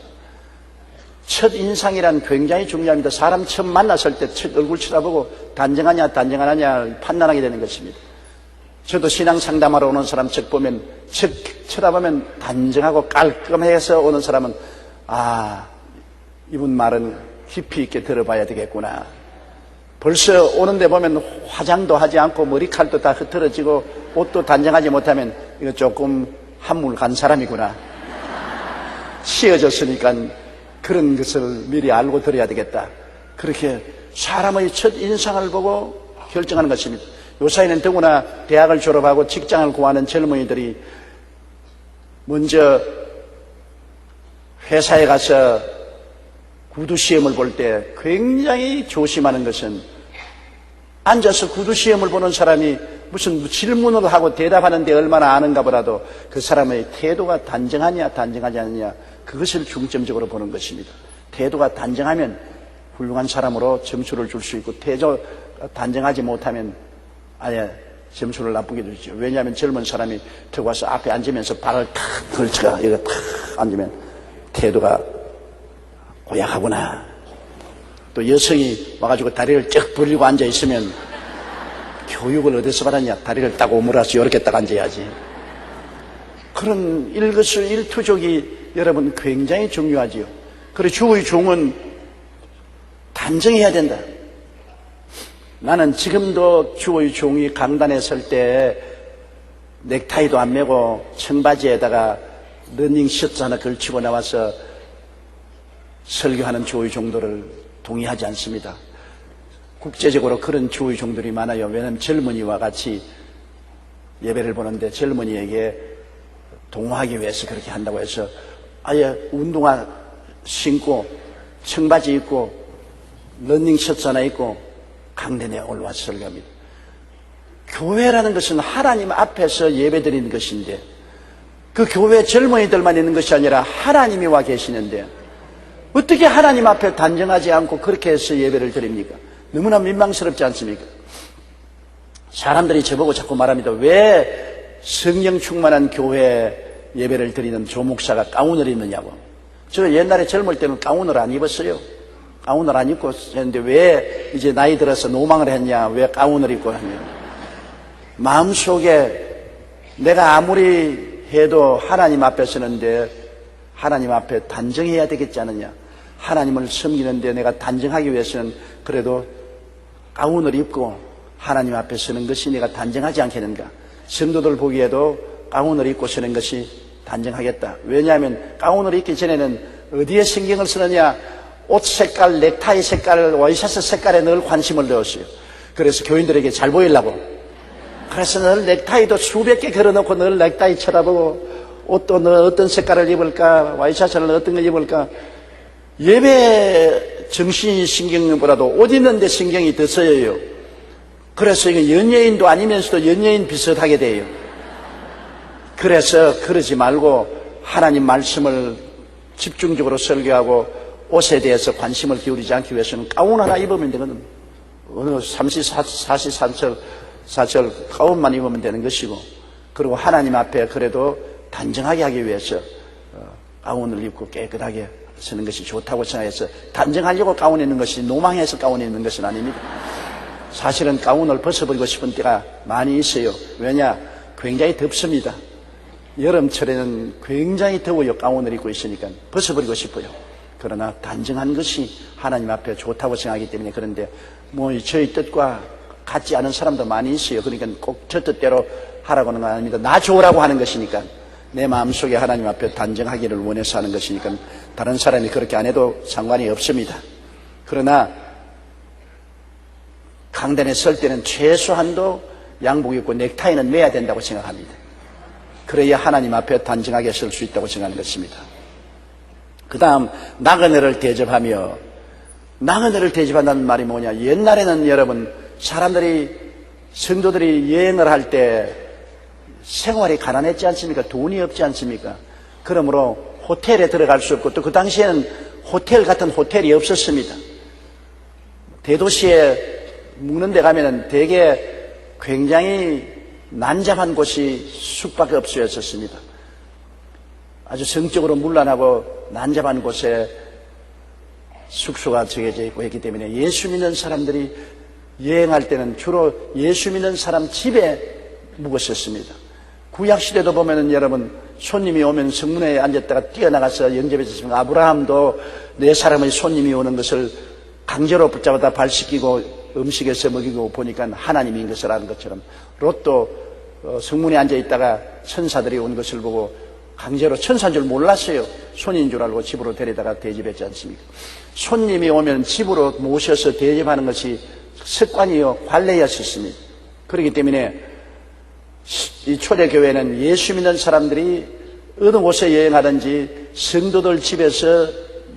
첫 인상이란 굉장히 중요합니다. 사람 처음 만났을 때 첫 얼굴 쳐다보고 단정하냐 단정 안 하냐 판단하게 되는 것입니다. 저도 신앙 상담하러 오는 사람 척 보면 쳐다보면 단정하고 깔끔해서 오는 사람은 이분 말은 깊이 있게 들어봐야 되겠구나. 벌써 오는데 보면 화장도 하지 않고 머리칼도 다 흐트러지고 옷도 단정하지 못하면 이거 조금 한물 간 사람이구나. 씌어졌으니까 그런 것을 미리 알고 들어야 되겠다. 그렇게 사람의 첫 인상을 보고 결정하는 것입니다. 요사이는 더구나 대학을 졸업하고 직장을 구하는 젊은이들이 먼저 회사에 가서 구두시험을 볼 때 굉장히 조심하는 것은 앉아서 구두시험을 보는 사람이 무슨 질문을 하고 대답하는데 얼마나 아는가 보라도 그 사람의 태도가 단정하냐 단정하지 않느냐 그것을 중점적으로 보는 것입니다. 태도가 단정하면 훌륭한 사람으로 점수를 줄 수 있고 태도가 단정하지 못하면 아예 점수를 나쁘게 주죠. 왜냐하면 젊은 사람이 들어와서 앞에 앉으면서 발을 탁 걸쳐가 여기 탁 앉으면 태도가 고약하구나. 또 여성이 와가지고 다리를 쩍 벌리고 앉아있으면 교육을 어디서 받았냐. 다리를 딱 오므라서 이렇게 딱 앉아야지. 그런 일거수일투족이 여러분 굉장히 중요하지요. 그리고 주의 종은 단정해야 된다. 나는 지금도 주의 종이 강단에 설 때 넥타이도 안 매고 청바지에다가 러닝 셔츠 하나 걸치고 나와서 설교하는 교회 종들을 동의하지 않습니다. 국제적으로 그런 교회 종들이 많아요. 왜냐하면 젊은이와 같이 예배를 보는데 젊은이에게 동화하기 위해서 그렇게 한다고 해서 아예 운동화 신고 청바지 입고 러닝 셔츠 하나 입고 강단에 올라와서 설교합니다. 교회라는 것은 하나님 앞에서 예배드리는 것인데 그 교회 젊은이들만 있는 것이 아니라 하나님이 와 계시는데 어떻게 하나님 앞에 단정하지 않고 그렇게 해서 예배를 드립니까? 너무나 민망스럽지 않습니까? 사람들이 저보고 자꾸 말합니다. 왜 성령 충만한 교회 예배를 드리는 조목사가 가운을 입느냐고. 저 옛날에 젊을 때는 가운을 안 입었어요. 가운을 안 입고 했는데 왜 이제 나이 들어서 노망을 했냐, 왜 가운을 입고 하냐. 마음속에 내가 아무리 해도 하나님 앞에 서는데 하나님 앞에 단정해야 되겠지 않느냐. 하나님을 섬기는데 내가 단정하기 위해서는 그래도 가운을 입고 하나님 앞에 서는 것이 내가 단정하지 않겠는가. 성도들 보기에도 가운을 입고 서는 것이 단정하겠다. 왜냐하면 가운을 입기 전에는 어디에 신경을 쓰느냐. 옷 색깔, 넥타이 색깔, 와이셔츠 색깔에 늘 관심을 넣었어요. 그래서 교인들에게 잘 보이려고. 그래서 늘 넥타이도 수백 개 걸어놓고 늘 넥타이 쳐다보고 옷도 늘 어떤 색깔을 입을까, 와이셔츠를 어떤 걸 입을까. 예배 정신 신경보다도 옷 입는 데 신경이 더 쓰여요. 그래서 이거 연예인도 아니면서도 연예인 비슷하게 돼요. 그래서 그러지 말고 하나님 말씀을 집중적으로 설교하고 옷에 대해서 관심을 기울이지 않기 위해서는 가운 하나 입으면 되거든. 어느 34절 가운만 입으면 되는 것이고, 그리고 하나님 앞에 그래도 단정하게 하기 위해서 가운을 입고 깨끗하게 쓰는 것이 좋다고 생각해서 단정하려고 가운 입는 것이 노망해서 가운 입는 것은 아닙니다. 사실은 가운을 벗어버리고 싶은 때가 많이 있어요. 왜냐? 굉장히 덥습니다. 여름철에는 굉장히 더워요. 가운을 입고 있으니까 벗어버리고 싶어요. 그러나 단정한 것이 하나님 앞에 좋다고 생각하기 때문에. 그런데 뭐 저희 뜻과 같지 않은 사람도 많이 있어요. 그러니까 꼭 저 뜻대로 하라고 하는 건 아닙니다. 나 좋으라고 하는 것이니까, 내 마음속에 하나님 앞에 단정하기를 원해서 하는 것이니까 다른 사람이 그렇게 안 해도 상관이 없습니다. 그러나 강단에 설 때는 최소한도 양복 입고 넥타이는 매야 된다고 생각합니다. 그래야 하나님 앞에 단정하게 설 수 있다고 생각하는 것입니다. 그 다음 나그네를 대접하며, 나그네를 대접한다는 말이 뭐냐. 옛날에는 여러분 사람들이, 성도들이 여행을 할 때 생활이 가난했지 않습니까? 돈이 없지 않습니까? 그러므로 호텔에 들어갈 수 없고, 또 그 당시에는 호텔 같은 호텔이 없었습니다. 대도시에 묵는 데 가면은 되게 굉장히 난잡한 곳이 숙박업소였었습니다. 아주 성적으로 문란하고 난잡한 곳에 숙소가 정해져 있고 했기 때문에 예수 믿는 사람들이 여행할 때는 주로 예수 믿는 사람 집에 묵었었습니다. 구약시대도 보면은 여러분, 손님이 오면 성문에 앉았다가 뛰어나가서 영접했었습니다. 아브라함도 네 사람의 손님이 오는 것을 강제로 붙잡아다 발 씻기고 음식에서 먹이고 보니까 하나님인 것을 아는 것처럼, 롯도 성문에 앉아있다가 천사들이 온 것을 보고 강제로, 천사인 줄 몰랐어요. 손인 줄 알고 집으로 데려다가 대접했지 않습니까? 손님이 오면 집으로 모셔서 대접하는 것이 습관이요, 관례였었습니다. 그렇기 때문에 이 초대교회는 예수 믿는 사람들이 어느 곳에 여행하든지 성도들 집에서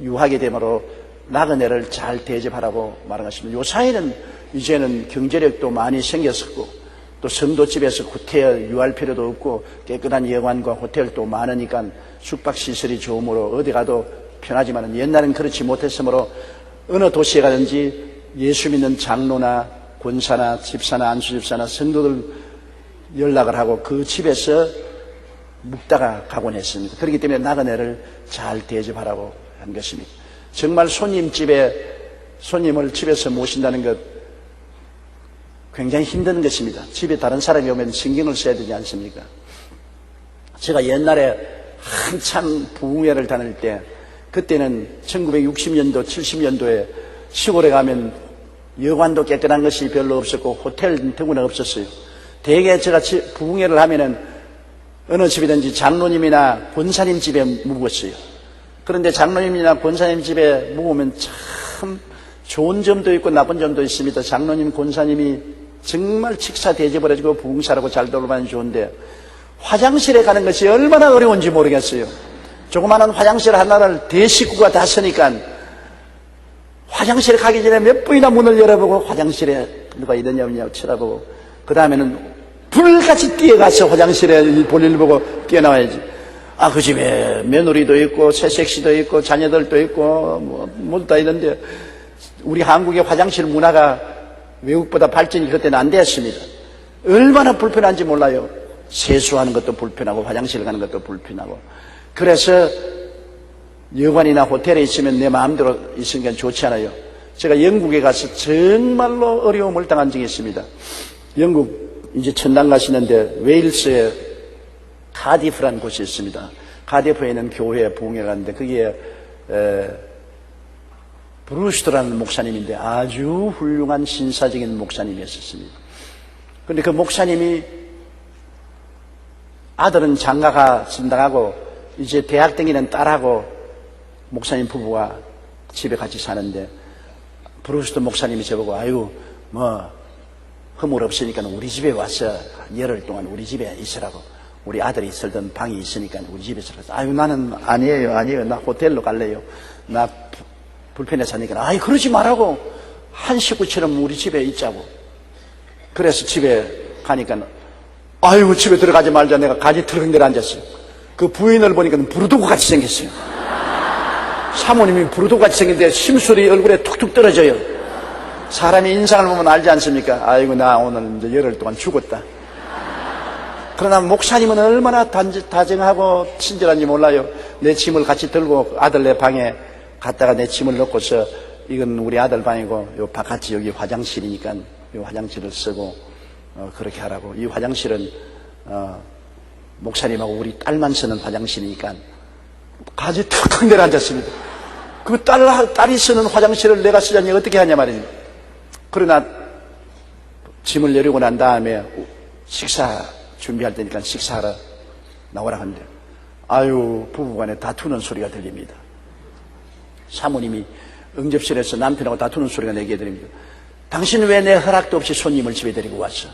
유하게 되므로 나그네를 잘 대접하라고 말한 것입니다. 요 사이는 이제는 경제력도 많이 생겼었고, 또 성도 집에서 구태여 유할 필요도 없고 깨끗한 여관과 호텔도 많으니까 숙박시설이 좋으므로 어디 가도 편하지만, 옛날엔 그렇지 못했으므로 어느 도시에 가든지 예수 믿는 장로나 권사나 집사나 안수집사나 성도들 연락을 하고 그 집에서 묵다가 가곤 했습니다. 그렇기 때문에 나그네를 잘 대접하라고 한 것입니다. 정말 손님을 집에서 모신다는 것 굉장히 힘든 것입니다. 집에 다른 사람이 오면 신경을 써야 되지 않습니까? 제가 옛날에 한참 부흥회를 다닐 때, 그때는 1960년도 70년도에 시골에 가면 여관도 깨끗한 것이 별로 없었고 호텔 더구나 없었어요. 대개 제가 부흥회를 하면은 어느 집이든지 장로님이나 권사님 집에 묵었어요. 그런데 장로님이나 권사님 집에 묵으면 참 좋은 점도 있고 나쁜 점도 있습니다. 장로님, 권사님이 정말 식사 대접을 해주고 부흥사라고 잘 돌보면 좋은데 화장실에 가는 것이 얼마나 어려운지 모르겠어요. 조그마한 화장실 하나를 대식구가 다 쓰니까 화장실에 가기 전에 몇 번이나 문을 열어보고 화장실에 누가 있느냐 없느냐 쳐다보고 그 다음에는 불같이 뛰어가서 화장실에 볼일 보고 뛰어나와야지. 아, 그 집에 며느리도 있고 새색시도 있고 자녀들도 있고 뭐 다 있는데 우리 한국의 화장실 문화가 외국보다 발전이 그때는 안 됐습니다. 얼마나 불편한지 몰라요. 세수하는 것도 불편하고 화장실 가는 것도 불편하고. 그래서 여관이나 호텔에 있으면 내 마음대로 있으니까 좋지 않아요. 제가 영국에 가서 정말로 어려움을 당한 적이 있습니다. 영국 이제 천당 가시는데 웨일스에 카디프라는 곳이 있습니다. 카디프에 있는 교회에 부흥회 갔는데 거기에 브루스터라는 목사님인데 아주 훌륭한 신사적인 목사님이었습니다. 그런데 그 목사님이 아들은 장가가 진다하고 이제 대학 다니는 딸하고 목사님 부부가 집에 같이 사는데 브루스터 목사님이 저보고 아유 뭐 허물 없으니까 우리 집에 와서 열흘 동안 우리 집에 있으라고. 우리 아들이 살던 방이 있으니까 우리 집에 있으라고. 아유 나는 아니에요 나 호텔로 갈래요. 나 불편해서 하니까 아이 그러지 말라고. 한 식구처럼 우리 집에 있자고. 그래서 집에 가니까 아유 집에 들어가지 말자. 내가 가지 털근거려 앉았어요. 그 부인을 보니까 부르도구 같이 생겼어요. 사모님이 부르도구 같이 생겼는데 심술이 얼굴에 툭툭 떨어져요. 사람이 인상을 보면 알지 않습니까? 아이고 나 오늘 이제 열흘 동안 죽었다. 그러나 목사님은 얼마나 다정하고 친절한지 몰라요. 내 짐을 같이 들고 아들 내 방에 갔다가 내 짐을 넣고서 이건 우리 아들 방이고 요 바깥이 여기 화장실이니까 요 화장실을 쓰고 그렇게 하라고. 이 화장실은 목사님하고 우리 딸만 쓰는 화장실이니까 가지 툭툭 내려앉았습니다. 그 딸이 쓰는 화장실을 내가 쓰자니 어떻게 하냐 말입니다. 그러나 짐을 내리고 난 다음에 식사 준비할 테니까 식사하러 나오라 하는데 아유 부부간에 다투는 소리가 들립니다. 사모님이 응접실에서 남편하고 다투는 소리가 내게 들립니다. 당신 왜 내 허락도 없이 손님을 집에 데리고 왔어?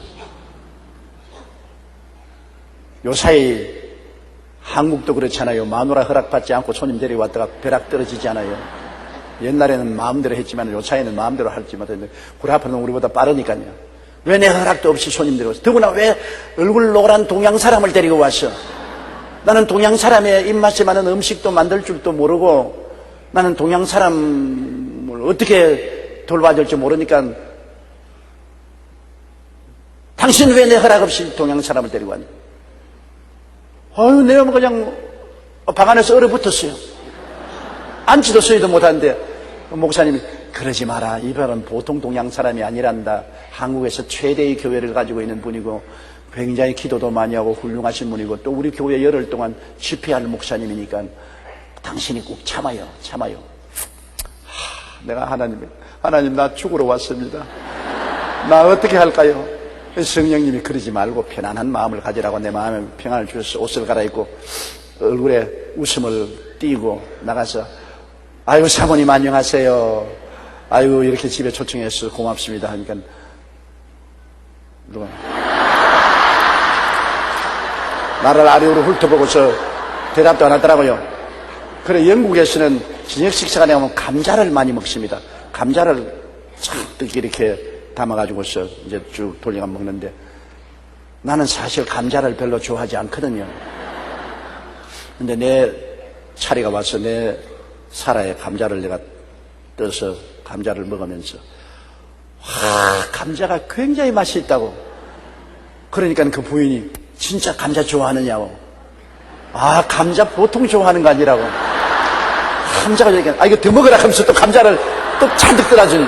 요사이 한국도 그렇잖아요. 마누라 허락받지 않고 손님 데리고 왔다가 벼락 떨어지지 않아요. 옛날에는 마음대로 했지만 요사이는 마음대로 할지 못했는데 구라파는 우리보다 빠르니까요. 왜 내 허락도 없이 손님 데리고 왔어? 더구나 왜 얼굴 노란 동양 사람을 데리고 왔어? 나는 동양 사람의 입맛에 맞는 음식도 만들 줄도 모르고 나는 동양 사람을 어떻게 돌봐야 될지 모르니까 당신 왜 내 허락 없이 동양 사람을 데리고 왔냐? 아유, 내가 뭐 그냥 방 안에서 얼어붙었어요. 앉지도 서지도 못하는데 목사님이 그러지 마라. 이분은 보통 동양 사람이 아니란다. 한국에서 최대의 교회를 가지고 있는 분이고 굉장히 기도도 많이 하고 훌륭하신 분이고 또 우리 교회 열흘 동안 집회할 목사님이니까 당신이 꼭 참아요. 내가 하나님 나 죽으러 왔습니다. 나 어떻게 할까요? 성령님이 그러지 말고 편안한 마음을 가지라고 내 마음에 평안을 주셔서 옷을 갈아입고 얼굴에 웃음을 띄고 나가서 아이고 사모님 안녕하세요. 아이고 이렇게 집에 초청해서 고맙습니다 하니까 누가 나를 아래로 훑어보고서 대답도 안 하더라고요. 그래 영국에서는 저녁 식사가 되면 감자를 많이 먹습니다. 감자를 잔뜩 이렇게 담아가지고서 이제 쭉 돌려가 먹는데 나는 사실 감자를 별로 좋아하지 않거든요. 근데 내 차례가 와서 내 사라에 감자를 내가 떠서 감자를 먹으면서 감자가 굉장히 맛이 있다고. 그러니까 그 부인이 진짜 감자 좋아하느냐고. 감자 보통 좋아하는 거 아니라고. 감자가 얘기하니까 이거 더 먹으라 하면서 또 감자를 또 잔뜩 떠다주는.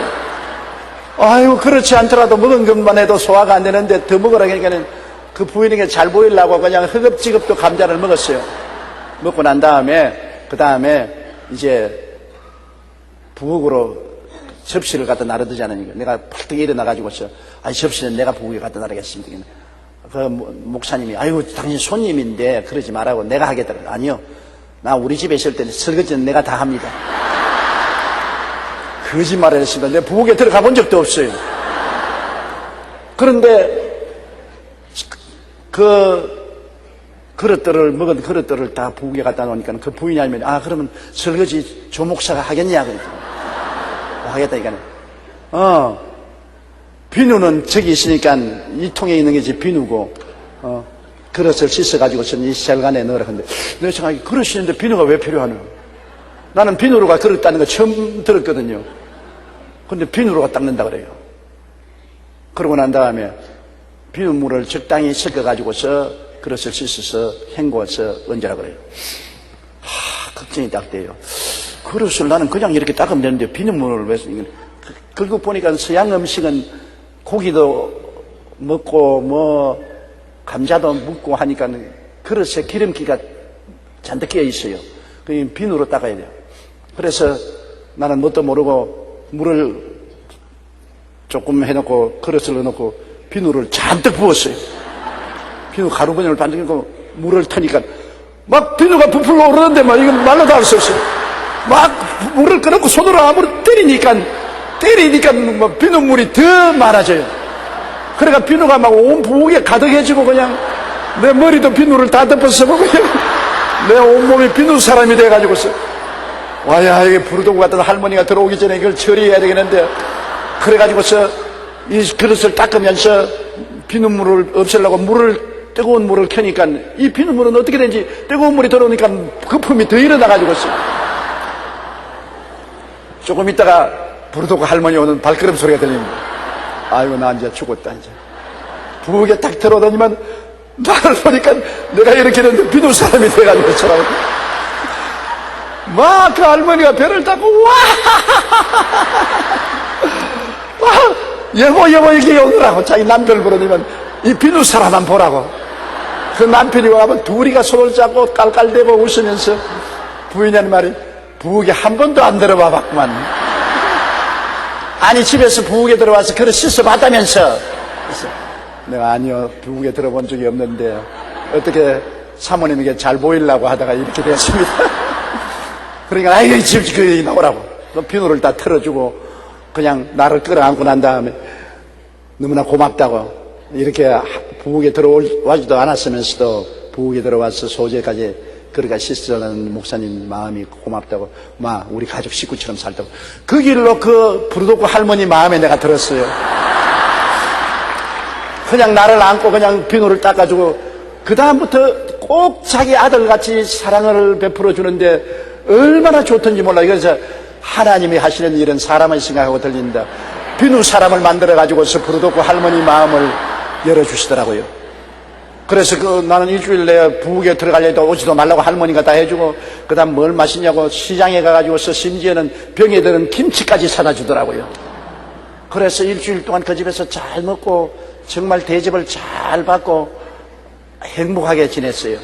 아유 그렇지 않더라도 먹은 것만 해도 소화가 안 되는데 더 먹으라 하니까는 그 부인에게 잘 보이려고 그냥 허겁지겁 또 감자를 먹었어요. 먹고 난 다음에 그 다음에 이제 부엌으로 접시를 갖다 나르듯이 하니까 내가 펄떡 일어나가지고서 접시는 내가 부엌에 갖다 나르겠습니다. 그 목사님이 아유 당신 손님인데 그러지 말라고 내가 하겠다고. 아니요, 나 우리 집에 있을 때는 설거지는 내가 다 합니다. 거짓말을 했습니다. 내 부엌에 들어가 본 적도 없어요. 그런데 그릇들을 먹은 그릇들을 다 부엌에 갖다 놓으니까 그 부인이 알면 그러면 설거지 조 목사가 하겠냐 그랬더니 하겠다니까. 비누는 저기 있으니까 이 통에 있는 게 이제 비누고 그릇을 씻어가지고서는 이 셀간에 넣으라 하는데 내가 생각하기 그릇이 있는데 비누가 왜 필요하노? 나는 비누로가 그릇 닦는 거 처음 들었거든요. 근데 비누로가 닦는다 그래요. 그러고 난 다음에 비누물을 적당히 섞어가지고서 그릇을 씻어서 헹궈서 얹으라 그래요. 걱정이 딱 돼요. 그릇을 나는 그냥 이렇게 닦으면 되는데 비누물을 왜 결국 보니까 서양 음식은 고기도 먹고 뭐 감자도 먹고 하니까 그릇에 기름기가 잔뜩 끼어 있어요. 그 비누로 닦아야 돼요. 그래서 나는 뭣도 모르고 물을 조금 해놓고 그릇을 넣어놓고 비누를 잔뜩 부었어요. 비누 가루분을 반죽 넣고 물을 터니까 막 비누가 부풀러 오르는데 막 이건 말로도 할 수 없어요. 막 물을 끓여놓고 손으로 아무리 때리니까 막 비눗물이 더 많아져요. 그러니까 비누가 막 온 부엌에 가득해지고 그냥 내 머리도 비누를 다 덮어서 그냥 내 온몸이 비누 사람이 돼가지고서 와야 이게 부르동구 같은 할머니가 들어오기 전에 이걸 처리해야 되겠는데 그래가지고서 이 그릇을 닦으면서 비눗물을 없애려고 뜨거운 물을 켜니까 이 비눗물은 어떻게 된지 뜨거운 물이 들어오니까 거품이 더 일어나가지고서 조금 있다가 부르도고 할머니 오는 발걸음 소리가 들립니다. 아이고 나 이제 죽었다. 이제 부엌에 딱 들어오더니만 나를 보니까 내가 이렇게 됐는데 비누 사람이 돼가지고 저라고 막 그 할머니가 배를 닦고 와 여보 이렇게 오느라고 자기 남편을 부르니면 이 비누 사람만 보라고. 그 남편이 와면 둘이가 손을 잡고 깔깔대고 웃으면서 부인이 하는 말이 부엌에 한 번도 안 들어봐 봤구만. 아니 집에서 부엌에 들어와서 그릇 씻어봤다면서. 그래서 내가 아니요 부엌에 들어본 적이 없는데 어떻게 사모님에게 잘 보이려고 하다가 이렇게 됐습니다. 그러니까 아이고 집 나오라고 비누를 다 틀어주고 그냥 나를 끌어안고 난 다음에 너무나 고맙다고 이렇게 부엌에 들어와지도 않았으면서도 부엌에 들어와서 소재까지 그러니까 씻으라는 목사님 마음이 고맙다고 우리 가족 식구처럼 살다고 그 길로 그 부르도구 할머니 마음에 내가 들었어요. 그냥 나를 안고 그냥 비누를 닦아주고 그 다음부터 꼭 자기 아들같이 사랑을 베풀어 주는데 얼마나 좋던지 몰라. 그래서 하나님이 하시는 일은 사람을 생각하고 들린다. 비누 사람을 만들어 가지고서 부르도구 할머니 마음을 열어주시더라고요. 그래서 나는 일주일 내에 부엌에 들어가려 해도 오지도 말라고 할머니가 다 해주고 그 다음 뭘 마시냐고 시장에 가가지고서 심지어는 병에 드는 김치까지 사다 주더라고요. 그래서 일주일 동안 그 집에서 잘 먹고 정말 대접을 잘 받고 행복하게 지냈어요.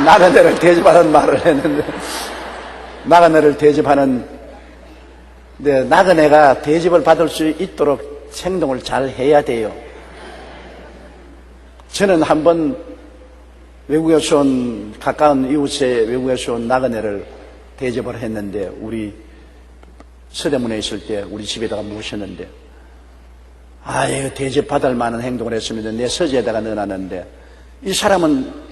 나그네를 대접하는 말을 했는데 나그네를 대접하는 나그네가 대접을 받을 수 있도록 행동을 잘 해야 돼요. 저는 한번 외국에서 온 가까운 이웃의 외국에서 온 나그네를 대접을 했는데 우리 서대문에 있을 때 우리 집에다가 모셨는데 대접받을 만한 행동을 했습니다. 내 서재에다가 넣어놨는데 이 사람은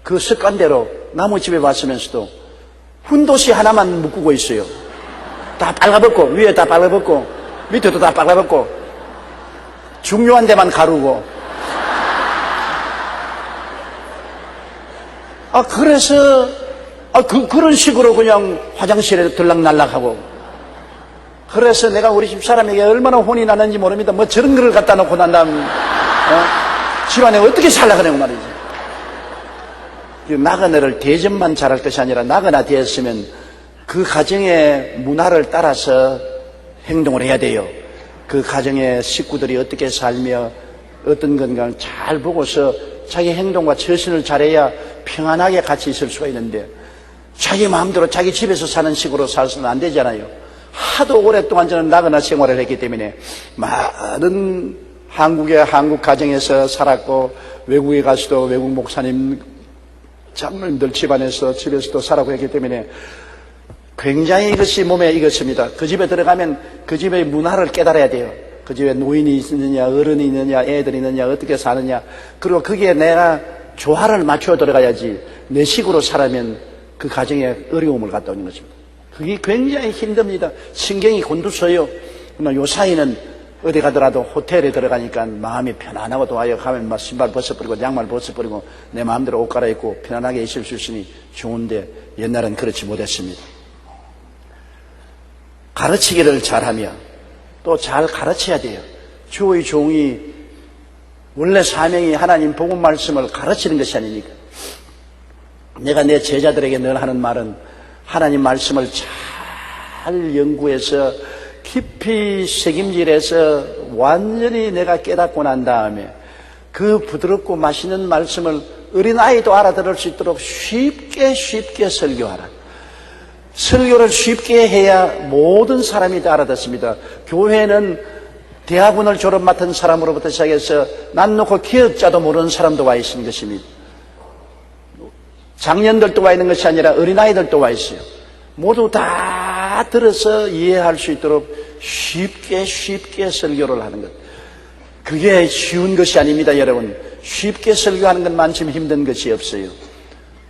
그 습관대로 나무 집에 왔으면서도 훈도시 하나만 묶고 있어요. 다 빨가벗고 위에 다 빨가벗고 밑에도 다 빨가벗고 중요한 데만 가르고 그래서 그런 식으로 그냥 화장실에 들락날락하고 그래서 내가 우리 집 사람에게 얼마나 혼이 나는지 모릅니다. 저런 거를 갖다 놓고 난 다음 집안에 어떻게 살라 그래요 말이지. 나그네를 대접만 잘할 것이 아니라 나그네 되었으면 그 가정의 문화를 따라서 행동을 해야 돼요. 그 가정의 식구들이 어떻게 살며 어떤 건가를 잘 보고서 자기 행동과 처신을 잘해야 평안하게 같이 있을 수가 있는데 자기 마음대로 자기 집에서 사는 식으로 살서는 안 되잖아요. 하도 오랫동안 저는 나그나 생활을 했기 때문에 많은 한국 가정에서 살았고, 외국에 가서도 외국 목사님, 장로님들 집에서도 살았고 했기 때문에 굉장히 이것이 몸에 익었습니다. 그 집에 들어가면 그 집의 문화를 깨달아야 돼요. 그 집에 노인이 있느냐, 어른이 있느냐, 애들이 있느냐, 어떻게 사느냐. 그리고 거기에 내가 조화를 맞춰 들어가야지 내 식으로 살아면 그 가정에 어려움을 갖다 오는 것입니다. 그게 굉장히 힘듭니다. 신경이 곤두서요. 그러나 요 사이는 어디 가더라도 호텔에 들어가니까 마음이 편안하고 좋아요. 가면 막 신발 벗어버리고 양말 벗어버리고 내 마음대로 옷 갈아입고 편안하게 있을 수 있으니 좋은데 옛날엔 그렇지 못했습니다. 가르치기를 잘하며 또 잘 가르쳐야 돼요. 주의 종이 원래 사명이 하나님 복음 말씀을 가르치는 것이 아니니까. 내가 내 제자들에게 늘 하는 말은 하나님 말씀을 잘 연구해서 깊이 새김질해서 완전히 내가 깨닫고 난 다음에 그 부드럽고 맛있는 말씀을 어린아이도 알아들을 수 있도록 쉽게 설교하라. 설교를 쉽게 해야 모든 사람이 다 알아듣습니다. 교회는 대학원을 졸업 맡은 사람으로부터 시작해서 난 놓고 기억자도 모르는 사람도 와 있는 것입니다. 장년들도 와 있는 것이 아니라 어린아이들도 와 있어요. 모두 다 들어서 이해할 수 있도록 쉽게 설교를 하는 것. 그게 쉬운 것이 아닙니다, 여러분. 쉽게 설교하는 것만큼 힘든 것이 없어요.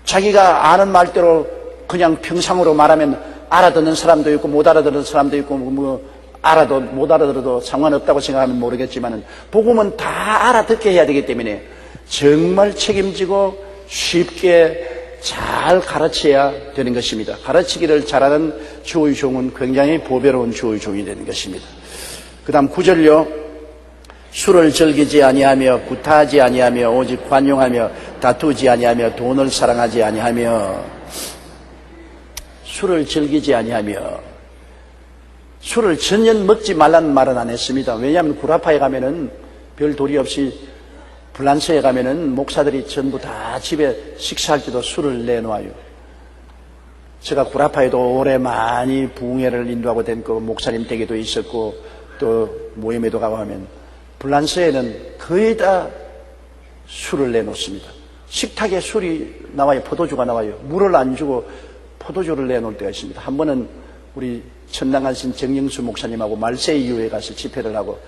자기가 아는 말대로 그냥 평상으로 말하면 알아듣는 사람도 있고 못 알아듣는 사람도 있고 알아도 못 알아들어도 상관없다고 생각하면 모르겠지만 복음은 다 알아듣게 해야 되기 때문에 정말 책임지고 쉽게 잘 가르쳐야 되는 것입니다. 가르치기를 잘하는 주의 종은 굉장히 보배로운 주의 종이 되는 것입니다. 그 다음 9절요. 술을 즐기지 아니하며 구타하지 아니하며 오직 관용하며 다투지 아니하며 돈을 사랑하지 아니하며. 술을 즐기지 아니하며, 술을 전혀 먹지 말라는 말은 안 했습니다. 왜냐하면 구라파에 가면은 별 도리 없이 불란서에 가면은 목사들이 전부 다 집에 식사할 때도 술을 내놓아요. 제가 구라파에도 오래 많이 부흥회를 인도하고 다니고 목사님 댁에도 있었고 또 모임에도 가고 하면 불란서에는 거의 다 술을 내놓습니다. 식탁에 술이 나와요. 포도주가 나와요. 물을 안 주고 포도주를 내놓을 때가 있습니다. 한 번은 우리 천당하신 정영수 목사님하고 말세이 유에 가서 집회를 하고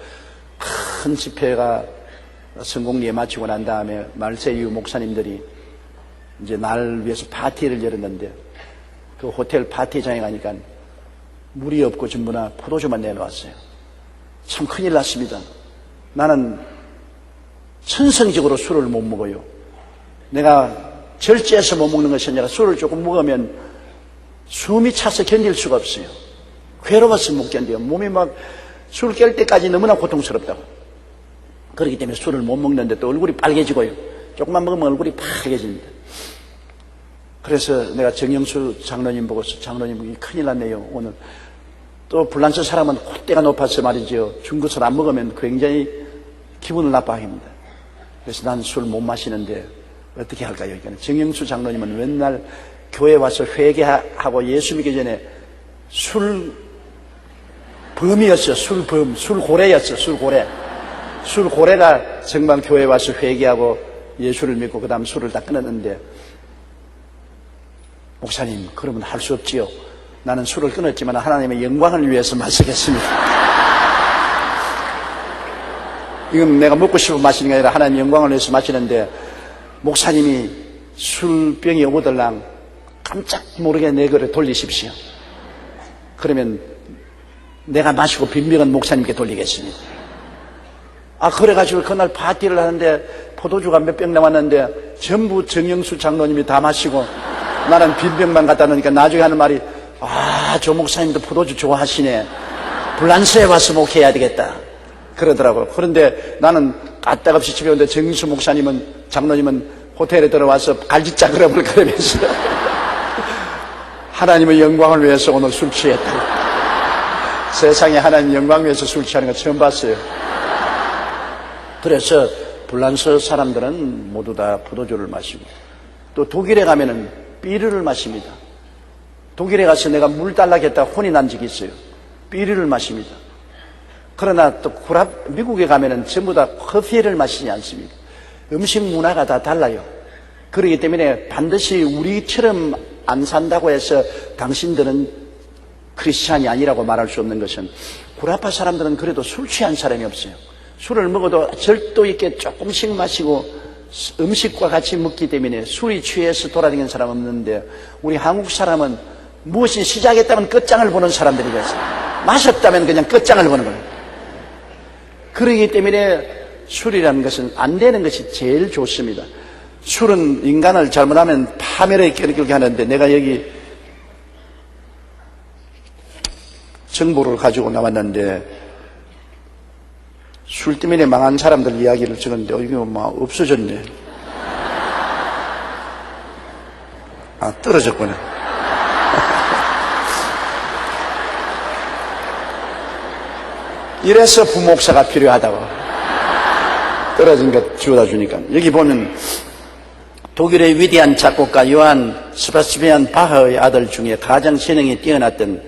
큰 집회가 성공리에 마치고 난 다음에 말세이 유 목사님들이 이제 날 위해서 파티를 열었는데 그 호텔 파티장에 가니까 물이 없고 전부 다 포도주만 내놓았어요. 참 큰일 났습니다. 나는 천성적으로 술을 못 먹어요. 내가 절제해서 못 먹는 것이 아니라 술을 조금 먹으면 숨이 차서 견딜 수가 없어요. 괴로워서 못 견뎌요. 몸이 막 술 깰 때까지 너무나 고통스럽다고. 그렇기 때문에 술을 못 먹는데 또 얼굴이 빨개지고요. 조금만 먹으면 얼굴이 파개집니다. 그래서 내가 정영수 장로님 보고서 장로님 큰일 났네요. 오늘 또 불란서 사람은 콧대가 높아서 말이죠. 준 것을 안 먹으면 굉장히 기분을 나빠합니다. 그래서 난 술 못 마시는데 어떻게 할까요? 정영수 장로님은 맨날 교회 와서 회개하고 예수 믿기 전에 술범이었어요. 술고래였어요. 술고래가 정말 교회 와서 회개하고 예수를 믿고 그 다음 술을 다 끊었는데 목사님 그러면 할 수 없지요. 나는 술을 끊었지만 하나님의 영광을 위해서 마시겠습니다. 이건 내가 먹고 싶어 마시는 게 아니라 하나님의 영광을 위해서 마시는데 목사님이 술병이 오들랑 깜짝 모르게 내 거를 돌리십시오. 그러면 내가 마시고 빈병은 목사님께 돌리겠습니다. 그래가지고 그날 파티를 하는데 포도주가 몇 병 남았는데 전부 정영수 장로님이 다 마시고 나는 빈병만 갖다 놓으니까 나중에 하는 말이 저 목사님도 포도주 좋아하시네. 불란서에 와서 목회해야 되겠다. 그러더라고요. 그런데 나는 까딱없이 집에 오는데 정영수 장로님은 호텔에 들어와서 갈짓자 그럽을 그러면서 하나님의 영광을 위해서 오늘 술 취했다. 세상에 하나님 영광 위해서 술 취하는 거 처음 봤어요. 그래서 불란서 사람들은 모두 다 포도주를 마시고 또 독일에 가면은 비르를 마십니다. 독일에 가서 내가 물 달라고 했다가 혼이 난 적이 있어요. 비리를 마십니다. 그러나 또 미국에 가면은 전부 다 커피를 마시지 않습니까? 음식 문화가 다 달라요. 그렇기 때문에 반드시 우리처럼 안 산다고 해서 당신들은 크리스찬이 아니라고 말할 수 없는 것은, 구라파 사람들은 그래도 술 취한 사람이 없어요. 술을 먹어도 절도 있게 조금씩 마시고 음식과 같이 먹기 때문에 술이 취해서 돌아다니는 사람 없는데, 우리 한국 사람은 무엇이 시작했다면 끝장을 보는 사람들이 있어요. 마셨다면 그냥 끝장을 보는 거예요. 그러기 때문에 술이라는 것은 안 되는 것이 제일 좋습니다. 술은 인간을 잘못하면 파멸에 이끌게 하는데, 내가 여기 정보를 가지고 나왔는데, 술 때문에 망한 사람들 이야기를 적었는데, 이게 막 없어졌네. 아, 떨어졌구나. 이래서 부목사가 필요하다고. 떨어진 것 주워다 주니까. 여기 보면 독일의 위대한 작곡가 요한 스바스티안 바흐의 아들 중에 가장 재능이 뛰어났던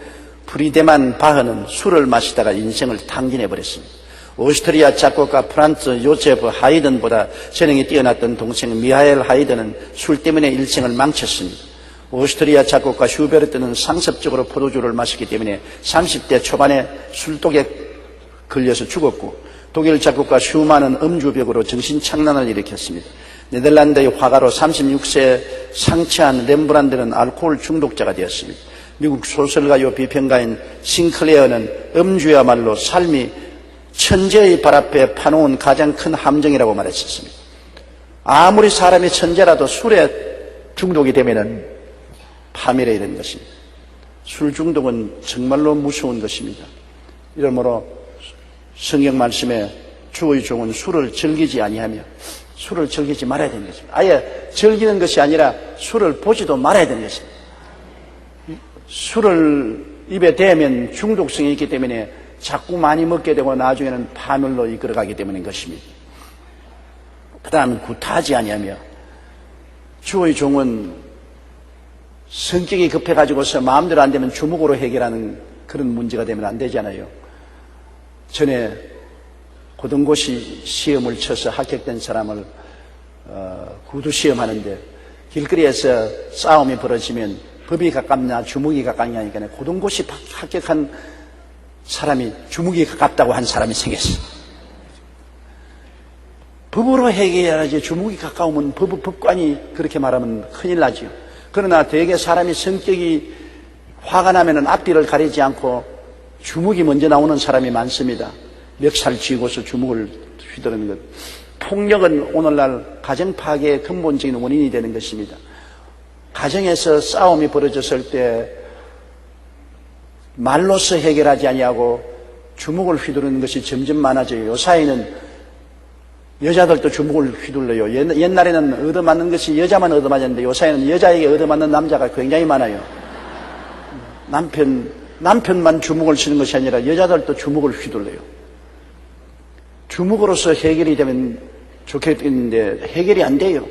프리데만 바흐는 술을 마시다가 인생을 탕진해버렸습니다. 오스트리아 작곡가 프란츠 요제프 하이든보다 재능이 뛰어났던 동생 미하엘 하이든은 술 때문에 일생을 망쳤습니다. 오스트리아 작곡가 슈베르트는 상습적으로 포도주를 마셨기 때문에 30대 초반에 술독에 걸려서 죽었고, 독일 작곡가 슈만은 음주벽으로 정신착란을 일으켰습니다. 네덜란드의 화가로 36세 상처한 렘브란트는 알코올 중독자가 되었습니다. 미국 소설가요 비평가인 싱클레어는 음주야말로 삶이 천재의 발 앞에 파놓은 가장 큰 함정이라고 말했었습니다. 아무리 사람이 천재라도 술에 중독이 되면은 파멸에 이르는 것입니다. 술 중독은 정말로 무서운 것입니다. 이러므로 성경 말씀에 주의 종은 술을 즐기지 아니하며, 술을 즐기지 말아야 되는 것입니다. 아예 즐기는 것이 아니라 술을 보지도 말아야 되는 것입니다. 술을 입에 대면 중독성이 있기 때문에 자꾸 많이 먹게 되고 나중에는 파멸로 이끌어가기 때문인 것입니다. 그 다음은 구타하지 아니하며, 주의 종은 성격이 급해가지고서 마음대로 안 되면 주먹으로 해결하는 그런 문제가 되면 안 되잖아요. 전에 고등고시 시험을 쳐서 합격된 사람을 구두시험 하는데, 길거리에서 싸움이 벌어지면 법이 가깝냐 주먹이 가깝냐 하니까 고등고시 합격한 사람이 주먹이 가깝다고 한 사람이 생겼어. 법으로 해결해야지, 주먹이 가까우면 법관이 그렇게 말하면 큰일 나죠. 그러나 대개 사람이 성격이 화가 나면은 앞뒤를 가리지 않고 주먹이 먼저 나오는 사람이 많습니다. 멱살 쥐고서 주먹을 휘두르는 것. 폭력은 오늘날 가정 파괴의 근본적인 원인이 되는 것입니다. 가정에서 싸움이 벌어졌을 때 말로서 해결하지 아니하고 주먹을 휘두르는 것이 점점 많아져요. 요사이는 여자들도 주먹을 휘둘러요. 옛날에는 얻어맞는 것이 여자만 얻어맞았는데, 요사이는 여자에게 얻어맞는 남자가 굉장히 많아요. 남편만 주먹을 치는 것이 아니라 여자들도 주먹을 휘둘러요. 주먹으로서 해결이 되면 좋겠는데 해결이 안 돼요.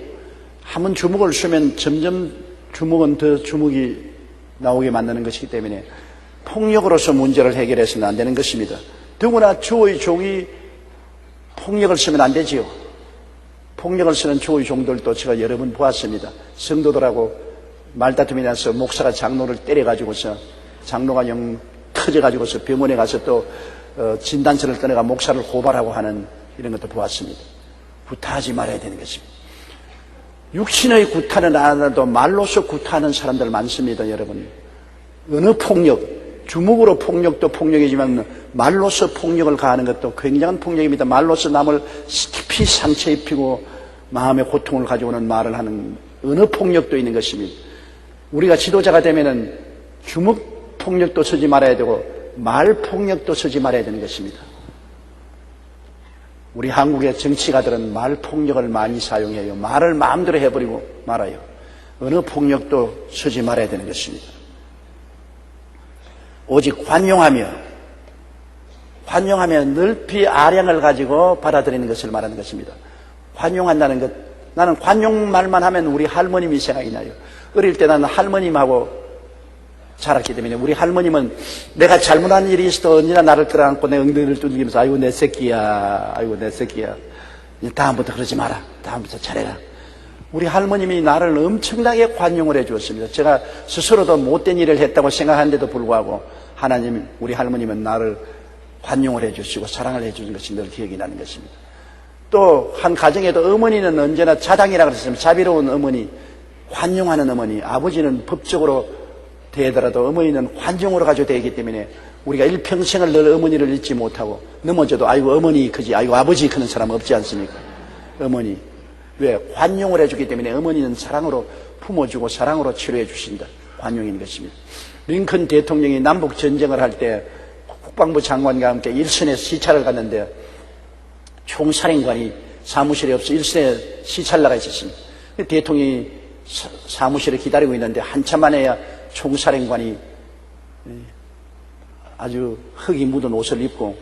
한번 주먹을 쓰면 점점 주먹은 더 주먹이 나오게 만드는 것이기 때문에 폭력으로서 문제를 해결해서는 안 되는 것입니다. 더구나 주의 종이 폭력을 쓰면 안 되지요. 폭력을 쓰는 주의 종들도 제가 여러 번 보았습니다. 성도들하고 말다툼이 나서 목사가 장로를 때려가지고서 장로가 영 터져가지고서 병원에 가서 또 진단서를 꺼내가 목사를 고발하고 하는 이런 것도 보았습니다. 구타하지 말아야 되는 것입니다. 육신의 구타는 안 하더라도 말로서 구타하는 사람들 많습니다, 여러분. 어느 폭력, 주먹으로 폭력도 폭력이지만 말로서 폭력을 가하는 것도 굉장한 폭력입니다. 말로서 남을 깊이 상처 입히고 마음의 고통을 가져오는 말을 하는 어느 폭력도 있는 것입니다. 우리가 지도자가 되면은 주먹 폭력도 쓰지 말아야 되고 말 폭력도 쓰지 말아야 되는 것입니다. 우리 한국의 정치가들은 말 폭력을 많이 사용해요. 말을 마음대로 해버리고 말아요. 어느 폭력도 쓰지 말아야 되는 것입니다. 오직 관용하며 넓이 아량을 가지고 받아들이는 것을 말하는 것입니다. 관용한다는 것, 나는 관용 말만 하면 우리 할머님이 생각이 나요. 어릴 때 나는 할머님하고 자랐기 때문에 우리 할머님은 내가 잘못한 일이 있어도 언제나 나를 끌어안고 내 엉덩이를 두들기면서 아이고 내 새끼야, 아이고 내 새끼야, 다음부터 그러지 마라, 다음부터 잘해라. 우리 할머님이 나를 엄청나게 관용을 해 주었습니다. 제가 스스로도 못된 일을 했다고 생각하는데도 불구하고 하나님, 우리 할머님은 나를 관용을 해 주시고 사랑을 해 주는 것이 늘 기억이 나는 것입니다. 또 한 가정에도 어머니는 언제나 자당이라고 그랬습니다. 자비로운 어머니, 관용하는 어머니. 아버지는 법적으로 되더라도 어머니는 관용으로 가지고 되기 때문에 우리가 일평생을 늘 어머니를 잊지 못하고 넘어져도 아이고 어머니 크지, 아이고 아버지 크는 사람 없지 않습니까? 어머니. 왜? 관용을 해주기 때문에 어머니는 사랑으로 품어주고 사랑으로 치료해 주신다. 관용인 것입니다. 링컨 대통령이 남북 전쟁을 할 때 국방부 장관과 함께 일선에 시찰을 갔는데 총사령관이 사무실에 없어 일선에 시찰 나가 있었습니다. 대통령이 사무실에 기다리고 있는데 한참 만에야 총사령관이 아주 흙이 묻은 옷을 입고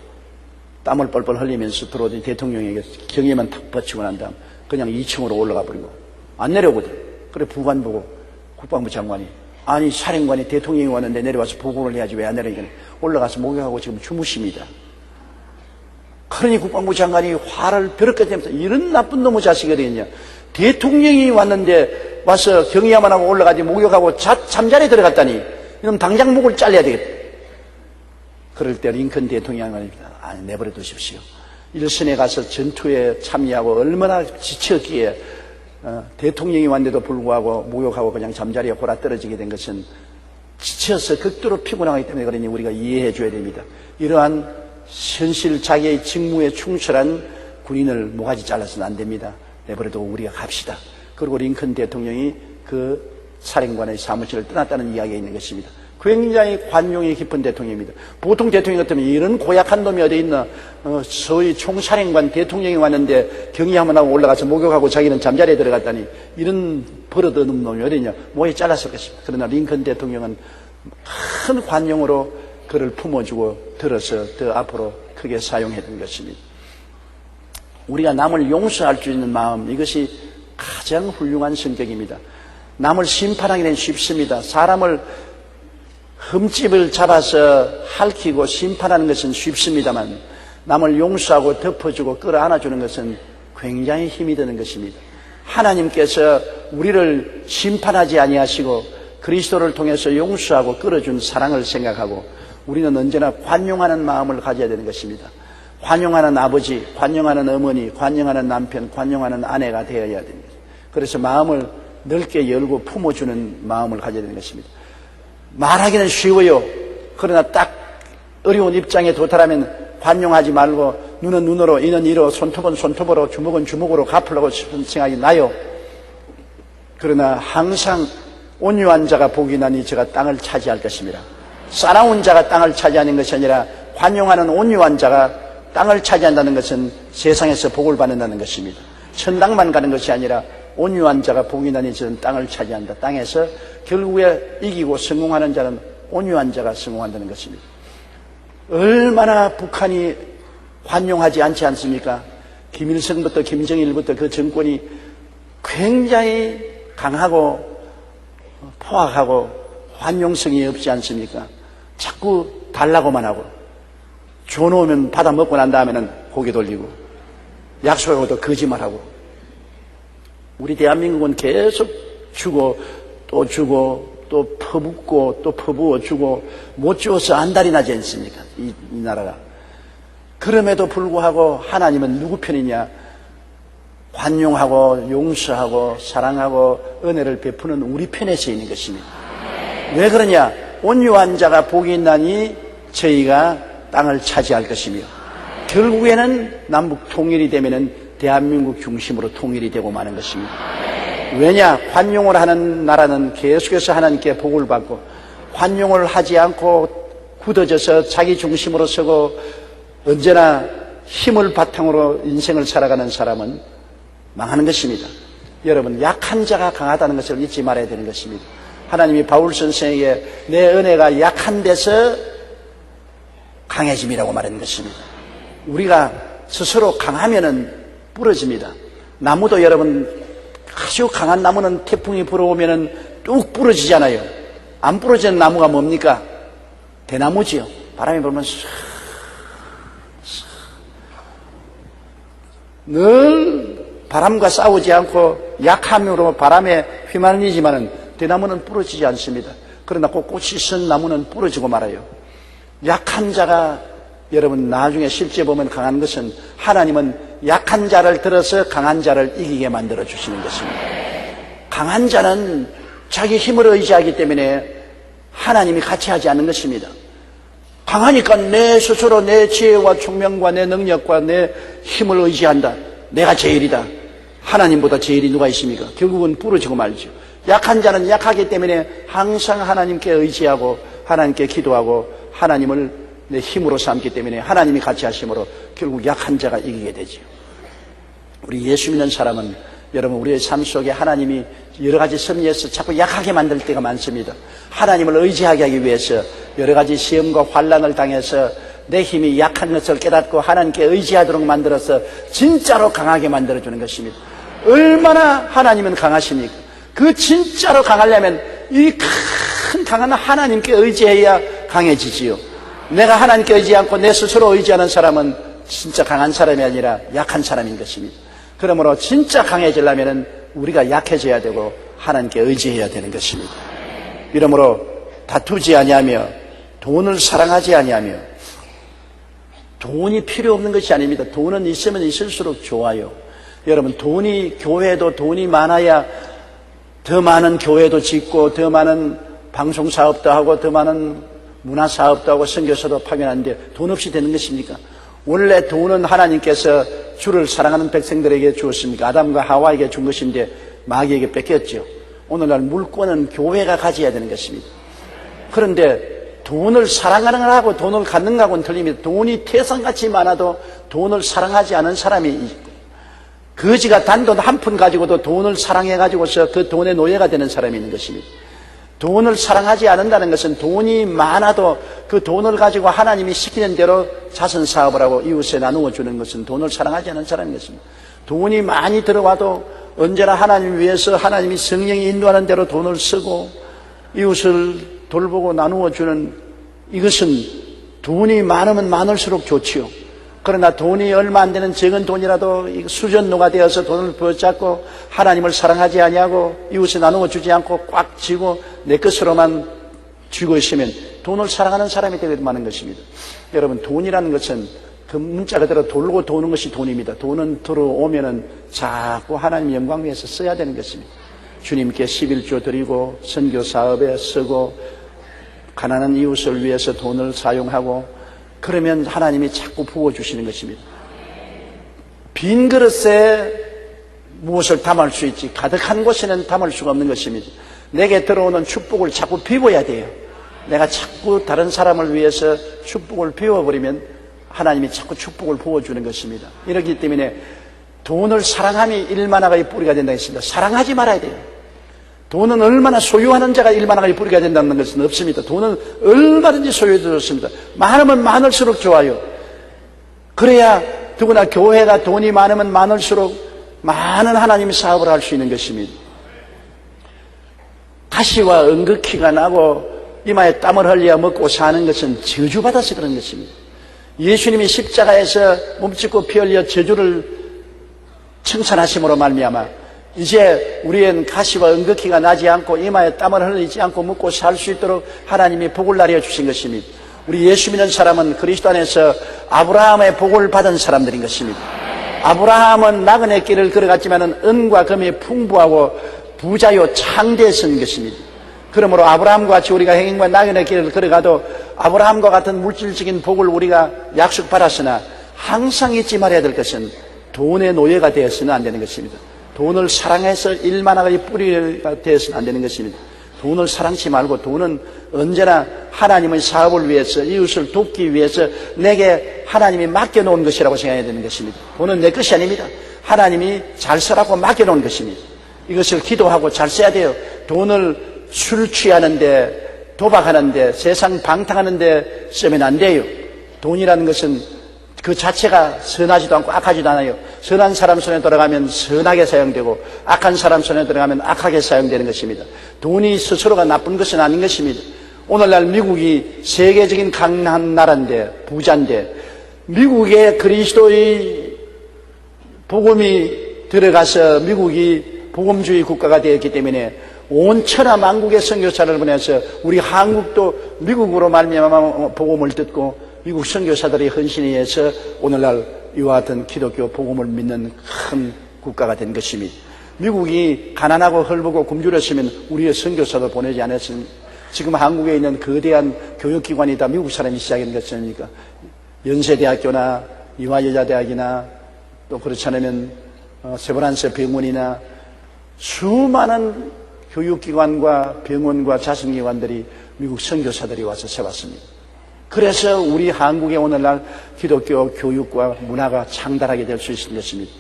땀을 뻘뻘 흘리면서 들어오더니 대통령에게 경에만 탁 뻗치고 난 다음 그냥 2층으로 올라가 버리고 안 내려오거든. 그래 부관 보고 국방부 장관이 아니 사령관이 대통령이 왔는데 내려와서 보고를 해야지 왜 안 내려오니까 올라가서 목욕하고 지금 주무십니다. 그러니 국방부 장관이 화를 벼락까지 내면서 이런 나쁜 놈의 자식이 어디 있냐. 대통령이 왔는데 와서 경의야만 하고 올라가지 목욕하고 잠자리에 들어갔다니 이놈 당장 목을 잘라야 되겠다. 그럴 때 링컨 대통령이 말입니다. 아니 내버려 두십시오. 일선에 가서 전투에 참여하고 얼마나 지쳤기에 대통령이 왔는데도 불구하고 목욕하고 그냥 잠자리에 골아 떨어지게 된 것은 지쳐서 극도로 피곤하기 때문에 그러니 우리가 이해해 줘야 됩니다. 이러한 현실 자기의 직무에 충실한 군인을 모가지 잘라서는 안 됩니다. 내버려두고 우리가 갑시다. 그리고 링컨 대통령이 그 사령관의 사무실을 떠났다는 이야기가 있는 것입니다. 굉장히 관용이 깊은 대통령입니다. 보통 대통령 같으면 이런 고약한 놈이 어디 있나. 소위 총사령관 대통령이 왔는데 경의 한번 하고 올라가서 목욕하고 자기는 잠자리에 들어갔다니 이런 버릇없는 놈이 어디 있냐. 뭐에 잘랐을 것입니다. 그러나 링컨 대통령은 큰 관용으로 그를 품어주고 들어서 더 앞으로 크게 사용했던 것입니다. 우리가 남을 용서할 수 있는 마음, 이것이 가장 훌륭한 성격입니다. 남을 심판하기는 쉽습니다. 사람을 흠집을 잡아서 핥히고 심판하는 것은 쉽습니다만 남을 용서하고 덮어주고 끌어안아주는 것은 굉장히 힘이 드는 것입니다. 하나님께서 우리를 심판하지 아니하시고 그리스도를 통해서 용서하고 끌어준 사랑을 생각하고 우리는 언제나 관용하는 마음을 가져야 되는 것입니다. 관용하는 아버지, 관용하는 어머니, 관용하는 남편, 관용하는 아내가 되어야 됩니다. 그래서 마음을 넓게 열고 품어주는 마음을 가져야 되는 것입니다. 말하기는 쉬워요. 그러나 딱 어려운 입장에 도달하면 관용하지 말고 눈은 눈으로, 이는 이로, 손톱은 손톱으로, 주먹은 주먹으로 갚으려고 싶은 생각이 나요. 그러나 항상 온유한 자가 복이 나니 저가 땅을 차지할 것입니다. 싸나운 자가 땅을 차지하는 것이 아니라 관용하는 온유한 자가 땅을 차지한다는 것은 세상에서 복을 받는다는 것입니다. 천당만 가는 것이 아니라 온유한 자가 복이 나니 저는 땅을 차지한다. 땅에서 결국에 이기고 성공하는 자는 온유한 자가 성공한다는 것입니다. 얼마나 북한이 관용하지 않지 않습니까? 김일성부터 김정일부터 그 정권이 굉장히 강하고 포악하고 관용성이 없지 않습니까? 자꾸 달라고만 하고 줘놓으면 받아 먹고 난 다음에는 고개 돌리고 약속하고도 거짓말하고. 우리 대한민국은 계속 주고 또 퍼붓고 또 퍼부어 주고 못 주어서 안달이 나지 않습니까? 이 나라가. 그럼에도 불구하고 하나님은 누구 편이냐? 관용하고 용서하고 사랑하고 은혜를 베푸는 우리 편에 서 있는 것입니다. 왜 그러냐? 온유한 자가 복이 있나니 저희가 땅을 차지할 것이며 결국에는 남북 통일이 되면은 대한민국 중심으로 통일이 되고 마는 것입니다. 왜냐? 관용을 하는 나라는 계속해서 하나님께 복을 받고 관용을 하지 않고 굳어져서 자기 중심으로 서고 언제나 힘을 바탕으로 인생을 살아가는 사람은 망하는 것입니다. 여러분, 약한 자가 강하다는 것을 잊지 말아야 되는 것입니다. 하나님이 바울 선생에게 내 은혜가 약한 데서 강해짐이라고 말하는 것입니다. 우리가 스스로 강하면은 부러집니다. 나무도 여러분, 아주 강한 나무는 태풍이 불어오면은 뚝 부러지잖아요. 안 부러지는 나무가 뭡니까? 대나무지요. 바람이 불면 늘 바람과 싸우지 않고 약함으로 바람에 휘말리지만은 대나무는 부러지지 않습니다. 그러나 그 꽃이 쓴 나무는 부러지고 말아요. 약한 자가 여러분 나중에 실제 보면 강한 것은 하나님은 약한 자를 들어서 강한 자를 이기게 만들어 주시는 것입니다. 강한 자는 자기 힘을 의지하기 때문에 하나님이 같이 하지 않는 것입니다. 강하니까 내 스스로 내 지혜와 총명과 내 능력과 내 힘을 의지한다. 내가 제일이다. 하나님보다 제일이 누가 있습니까? 결국은 부러지고 말죠. 약한 자는 약하기 때문에 항상 하나님께 의지하고 하나님께 기도하고 하나님을 내 힘으로 삼기 때문에 하나님이 같이 하심으로 결국 약한 자가 이기게 되죠. 우리 예수 믿는 사람은 여러분 우리의 삶 속에 하나님이 여러 가지 섭리에서 자꾸 약하게 만들 때가 많습니다. 하나님을 의지하게 하기 위해서 여러 가지 시험과 환난을 당해서 내 힘이 약한 것을 깨닫고 하나님께 의지하도록 만들어서 진짜로 강하게 만들어주는 것입니다. 얼마나 하나님은 강하십니까? 그 진짜로 강하려면 이 큰 강한 하나님께 의지해야 강해지지요. 내가 하나님께 의지 않고 내 스스로 의지하는 사람은 진짜 강한 사람이 아니라 약한 사람인 것입니다. 그러므로 진짜 강해지려면 우리가 약해져야 되고 하나님께 의지해야 되는 것입니다. 이러므로 다투지 아니하며 돈을 사랑하지 아니하며 돈이 필요 없는 것이 아닙니다. 돈은 있으면 있을수록 좋아요. 여러분 돈이 교회도 돈이 많아야 더 많은 교회도 짓고 더 많은 방송사업도 하고 더 많은 문화사업도 하고 선교사도 파견하는데 돈 없이 되는 것입니까? 원래 돈은 하나님께서 주를 사랑하는 백성들에게 주었습니까? 아담과 하와에게 준 것인데 마귀에게 뺏겼죠. 오늘날 물권은 교회가 가져야 되는 것입니다. 그런데 돈을 사랑하는 거하고 돈을 갖는 거하고는 틀립니다. 돈이 태산같이 많아도 돈을 사랑하지 않은 사람이 있고 거지가 단돈 한 푼 가지고도 돈을 사랑해가지고서 그 돈의 노예가 되는 사람이 있는 것입니다. 돈을 사랑하지 않는다는 것은 돈이 많아도 그 돈을 가지고 하나님이 시키는 대로 자선 사업을 하고 이웃에 나누어 주는 것은 돈을 사랑하지 않는 사람인 것입니다. 돈이 많이 들어와도 언제나 하나님을 위해서 하나님이 성령이 인도하는 대로 돈을 쓰고 이웃을 돌보고 나누어 주는 이것은 돈이 많으면 많을수록 좋지요. 그러나 돈이 얼마 안 되는 적은 돈이라도 수전노가 되어서 돈을 붙잡고 하나님을 사랑하지 아니하고 이웃에 나누어 주지 않고 꽉 쥐고 내 것으로만 쥐고 있으면 돈을 사랑하는 사람이 되게 많은 것입니다. 여러분 돈이라는 것은 그 문자 그대로 돌고 도는 것이 돈입니다. 돈은 들어오면은 자꾸 하나님 영광 위해서 써야 되는 것입니다. 주님께 11조 드리고 선교 사업에 쓰고 가난한 이웃을 위해서 돈을 사용하고 그러면 하나님이 자꾸 부어주시는 것입니다. 빈 그릇에 무엇을 담을 수 있지 가득한 곳에는 담을 수가 없는 것입니다. 내게 들어오는 축복을 자꾸 비워야 돼요. 내가 자꾸 다른 사람을 위해서 축복을 비워버리면 하나님이 자꾸 축복을 부어주는 것입니다. 이렇기 때문에 돈을 사랑함이 일만하가의 뿌리가 된다고 했습니다. 사랑하지 말아야 돼요. 돈은 얼마나 소유하는 자가 일만하가의 뿌리가 된다는 것은 없습니다. 돈은 얼마든지 소유해도 좋습니다. 많으면 많을수록 좋아요. 그래야 누구나 교회가 돈이 많으면 많을수록 많은 하나님의 사업을 할 수 있는 것입니다. 가시와 은극히가 나고 이마에 땀을 흘려 먹고 사는 것은 저주받아서 그런 것입니다. 예수님이 십자가에서 몸짓고 피 흘려 저주를 청산하심으로 말미암아 이제 우리는 가시와 은극히가 나지 않고 이마에 땀을 흘리지 않고 먹고 살 수 있도록 하나님이 복을 나려 주신 것입니다. 우리 예수 믿는 사람은 그리스도 안에서 아브라함의 복을 받은 사람들인 것입니다. 아브라함은 나그네 길을 걸어갔지만 은과 금이 풍부하고 부자요 창대했던 것입니다. 그러므로 아브라함과 같이 우리가 행인과 나그네 길을 걸어가도 아브라함과 같은 물질적인 복을 우리가 약속받았으나 항상 잊지 말아야 될 것은 돈의 노예가 되어서는 안 되는 것입니다. 돈을 사랑해서 일만하게 뿌리가 되어서는 안 되는 것입니다. 돈을 사랑치 말고 돈은 언제나 하나님의 사업을 위해서 이웃을 돕기 위해서 내게 하나님이 맡겨놓은 것이라고 생각해야 되는 것입니다. 돈은 내 것이 아닙니다. 하나님이 잘 쓰라고 맡겨놓은 것입니다. 이것을 기도하고 잘 써야 돼요. 돈을 술 취하는데 도박하는데 세상 방탕하는데 쓰면 안 돼요. 돈이라는 것은 그 자체가 선하지도 않고 악하지도 않아요. 선한 사람 손에 들어가면 선하게 사용되고 악한 사람 손에 들어가면 악하게 사용되는 것입니다. 돈이 스스로가 나쁜 것은 아닌 것입니다. 오늘날 미국이 세계적인 강한 나라인데, 부자인데, 미국에 그리스도의 복음이 들어가서 미국이 복음주의 국가가 되었기 때문에 온 천하 만국의 선교사를 보내서 우리 한국도 미국으로 말미암아 복음을 듣고 미국 선교사들의 헌신에 의해서 오늘날 이와 같은 기독교 복음을 믿는 큰 국가가 된 것입니다. 미국이 가난하고 헐벗고 굶주렸으면 우리의 선교사도 보내지 않았습니다. 지금 한국에 있는 거대한 교육기관이 다 미국 사람이 시작한 것입니까? 연세대학교나 이화여자대학이나 또 그렇지 않으면 세브란스 병원이나 수많은 교육기관과 병원과 자선기관들이 미국 선교사들이 와서 세웠습니다. 그래서 우리 한국의 오늘날 기독교 교육과 문화가 창달하게 될 수 있는 것입니다.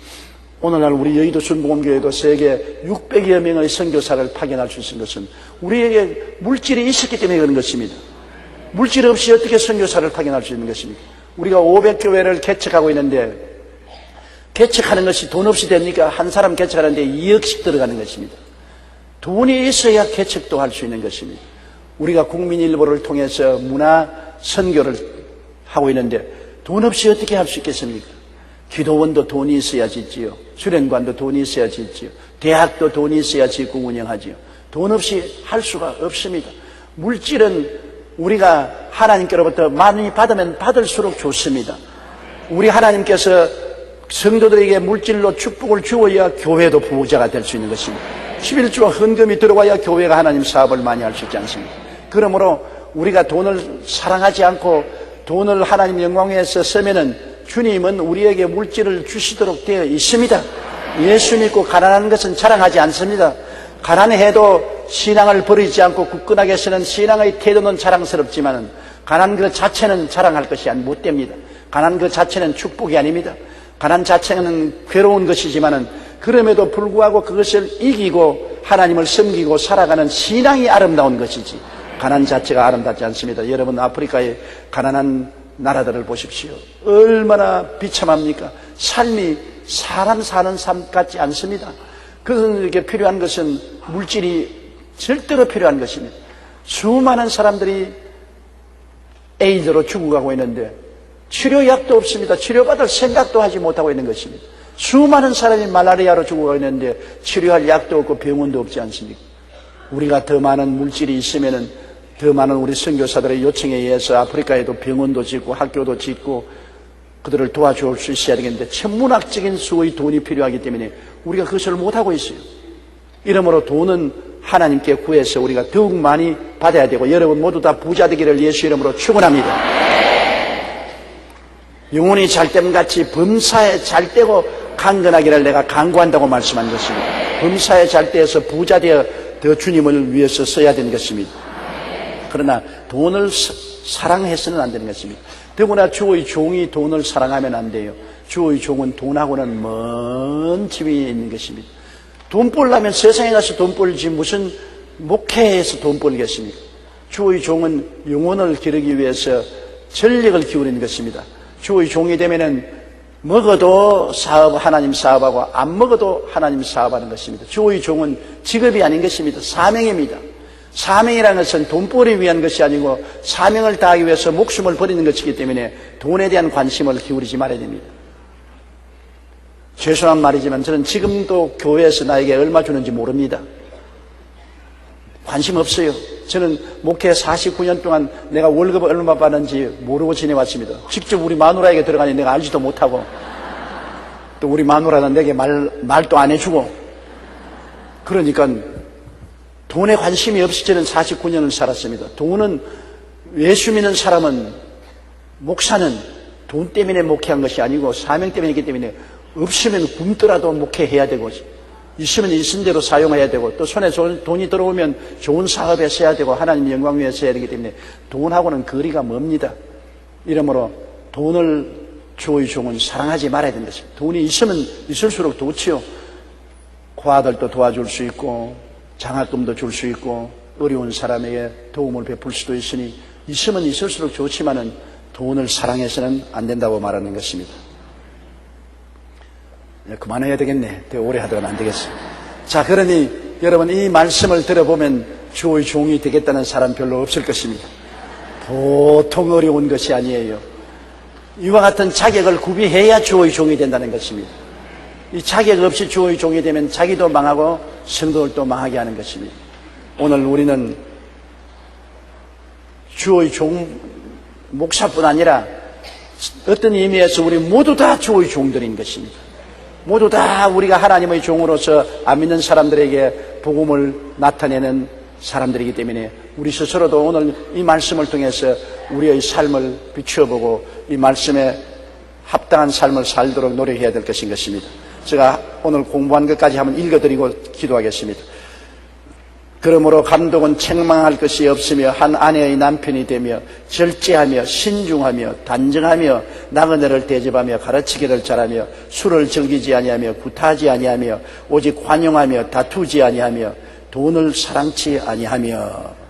오늘날 우리 여의도 순복음교회도 세계 600여 명의 선교사를 파견할 수 있는 것은 우리에게 물질이 있었기 때문에 그런 것입니다. 물질 없이 어떻게 선교사를 파견할 수 있는 것입니까? 우리가 500교회를 개척하고 있는데 개척하는 것이 돈 없이 됩니까? 한 사람 개척하는데 2억씩 들어가는 것입니다. 돈이 있어야 개척도 할 수 있는 것입니다. 우리가 국민일보를 통해서 문화 선교를 하고 있는데 돈 없이 어떻게 할 수 있겠습니까? 기도원도 돈이 있어야 짓지요. 수련관도 돈이 있어야 짓지요. 대학도 돈이 있어야 짓고 운영하지요. 돈 없이 할 수가 없습니다. 물질은 우리가 하나님께로부터 많이 받으면 받을수록 좋습니다. 우리 하나님께서 성도들에게 물질로 축복을 주어야 교회도 부자가 될 수 있는 것입니다. 11조와 헌금이 들어와야 교회가 하나님 사업을 많이 할 수 있지 않습니까? 그러므로 우리가 돈을 사랑하지 않고 돈을 하나님 영광 위해서 쓰면은 주님은 우리에게 물질을 주시도록 되어 있습니다. 예수 믿고 가난한 것은 자랑하지 않습니다. 가난해도 신앙을 버리지 않고 굳건하게 쓰는 신앙의 태도는 자랑스럽지만 가난 그 자체는 자랑할 것이 못 됩니다. 가난 그 자체는 축복이 아닙니다. 가난 자체는 괴로운 것이지만 그럼에도 불구하고 그것을 이기고 하나님을 섬기고 살아가는 신앙이 아름다운 것이지 가난 자체가 아름답지 않습니다. 여러분 아프리카의 가난한 나라들을 보십시오. 얼마나 비참합니까? 삶이 사람 사는 삶 같지 않습니다. 그들에게 필요한 것은 물질이 절대로 필요한 것입니다. 수많은 사람들이 에이즈로 죽어가고 있는데 치료약도 없습니다. 치료받을 생각도 하지 못하고 있는 것입니다. 수많은 사람이 말라리아로 죽어가고 있는데 치료할 약도 없고 병원도 없지 않습니까? 우리가 더 많은 물질이 있으면은 더 많은 우리 선교사들의 요청에 의해서 아프리카에도 병원도 짓고 학교도 짓고 그들을 도와줄 수 있어야 되겠는데 천문학적인 수의 돈이 필요하기 때문에 우리가 그것을 못하고 있어요. 이러므로 돈은 하나님께 구해서 우리가 더욱 많이 받아야 되고 여러분 모두 다 부자 되기를 예수 이름으로 축원합니다. 영혼이 잘됨같이 범사에 잘되고 강건하기를 내가 간구한다고 말씀한 것입니다. 범사에 잘되어서 부자 되어 더 주님을 위해서 써야 되는 것입니다. 그러나 돈을 사랑해서는 안 되는 것입니다. 더구나 주의 종이 돈을 사랑하면 안 돼요. 주의 종은 돈하고는 먼 집에 있는 것입니다. 돈 벌려면 세상에 가서 돈 벌지 무슨 목회에서 돈 벌겠습니까? 주의 종은 영혼을 기르기 위해서 전력을 기울이는 것입니다. 주의 종이 되면은 먹어도 사업, 하나님 사업하고 안 먹어도 하나님 사업하는 것입니다. 주의 종은 직업이 아닌 것입니다. 사명입니다. 사명이라는 것은 돈벌이 위한 것이 아니고 사명을 다하기 위해서 목숨을 버리는 것이기 때문에 돈에 대한 관심을 기울이지 말아야 됩니다. 죄송한 말이지만 저는 지금도 교회에서 나에게 얼마 주는지 모릅니다. 관심 없어요. 저는 목회 49년 동안 내가 월급을 얼마 받는지 모르고 지내왔습니다. 직접 우리 마누라에게 들어가니 내가 알지도 못하고 또 우리 마누라는 내게 말도 안 해주고 그러니까 돈에 관심이 없이 저는 49년을 살았습니다. 돈은 예수 믿는 사람은 목사는 돈 때문에 목회한 것이 아니고 사명 때문이기 때문에 없으면 굶더라도 목회해야 되고 있으면 있은 대로 사용해야 되고 또 손에 돈이 들어오면 좋은 사업에 써야 되고 하나님 영광 위해 써야 되기 때문에 돈하고는 거리가 멉니다. 이러므로 돈을 주의 종은 사랑하지 말아야 되는 것입니다. 돈이 있으면 있을수록 좋지요. 고아들도 도와줄 수 있고 장학금도 줄 수 있고 어려운 사람에게 도움을 베풀 수도 있으니 있으면 있을수록 좋지만은 돈을 사랑해서는 안 된다고 말하는 것입니다. 그만해야 되겠네. 되게 오래 하다가는 안 되겠어. 자, 그러니 여러분, 이 말씀을 들어보면 주의 종이 되겠다는 사람 별로 없을 것입니다. 보통 어려운 것이 아니에요. 이와 같은 자격을 구비해야 주의 종이 된다는 것입니다. 이 자격 없이 주의 종이 되면 자기도 망하고 성도들도 망하게 하는 것입니다. 오늘 우리는 주의 종, 목사뿐 아니라 어떤 의미에서 우리 모두 다 주의 종들인 것입니다. 모두 다 우리가 하나님의 종으로서 안 믿는 사람들에게 복음을 나타내는 사람들이기 때문에 우리 스스로도 오늘 이 말씀을 통해서 우리의 삶을 비추어보고 이 말씀에 합당한 삶을 살도록 노력해야 될 것인 것입니다. 제가 오늘 공부한 것까지 한번 읽어드리고 기도하겠습니다. 그러므로 감독은 책망할 것이 없으며 한 아내의 남편이 되며 절제하며 신중하며 단정하며 나그네를 대접하며 가르치기를 잘하며 술을 즐기지 아니하며 구타하지 아니하며 오직 관용하며 다투지 아니하며 돈을 사랑치 아니하며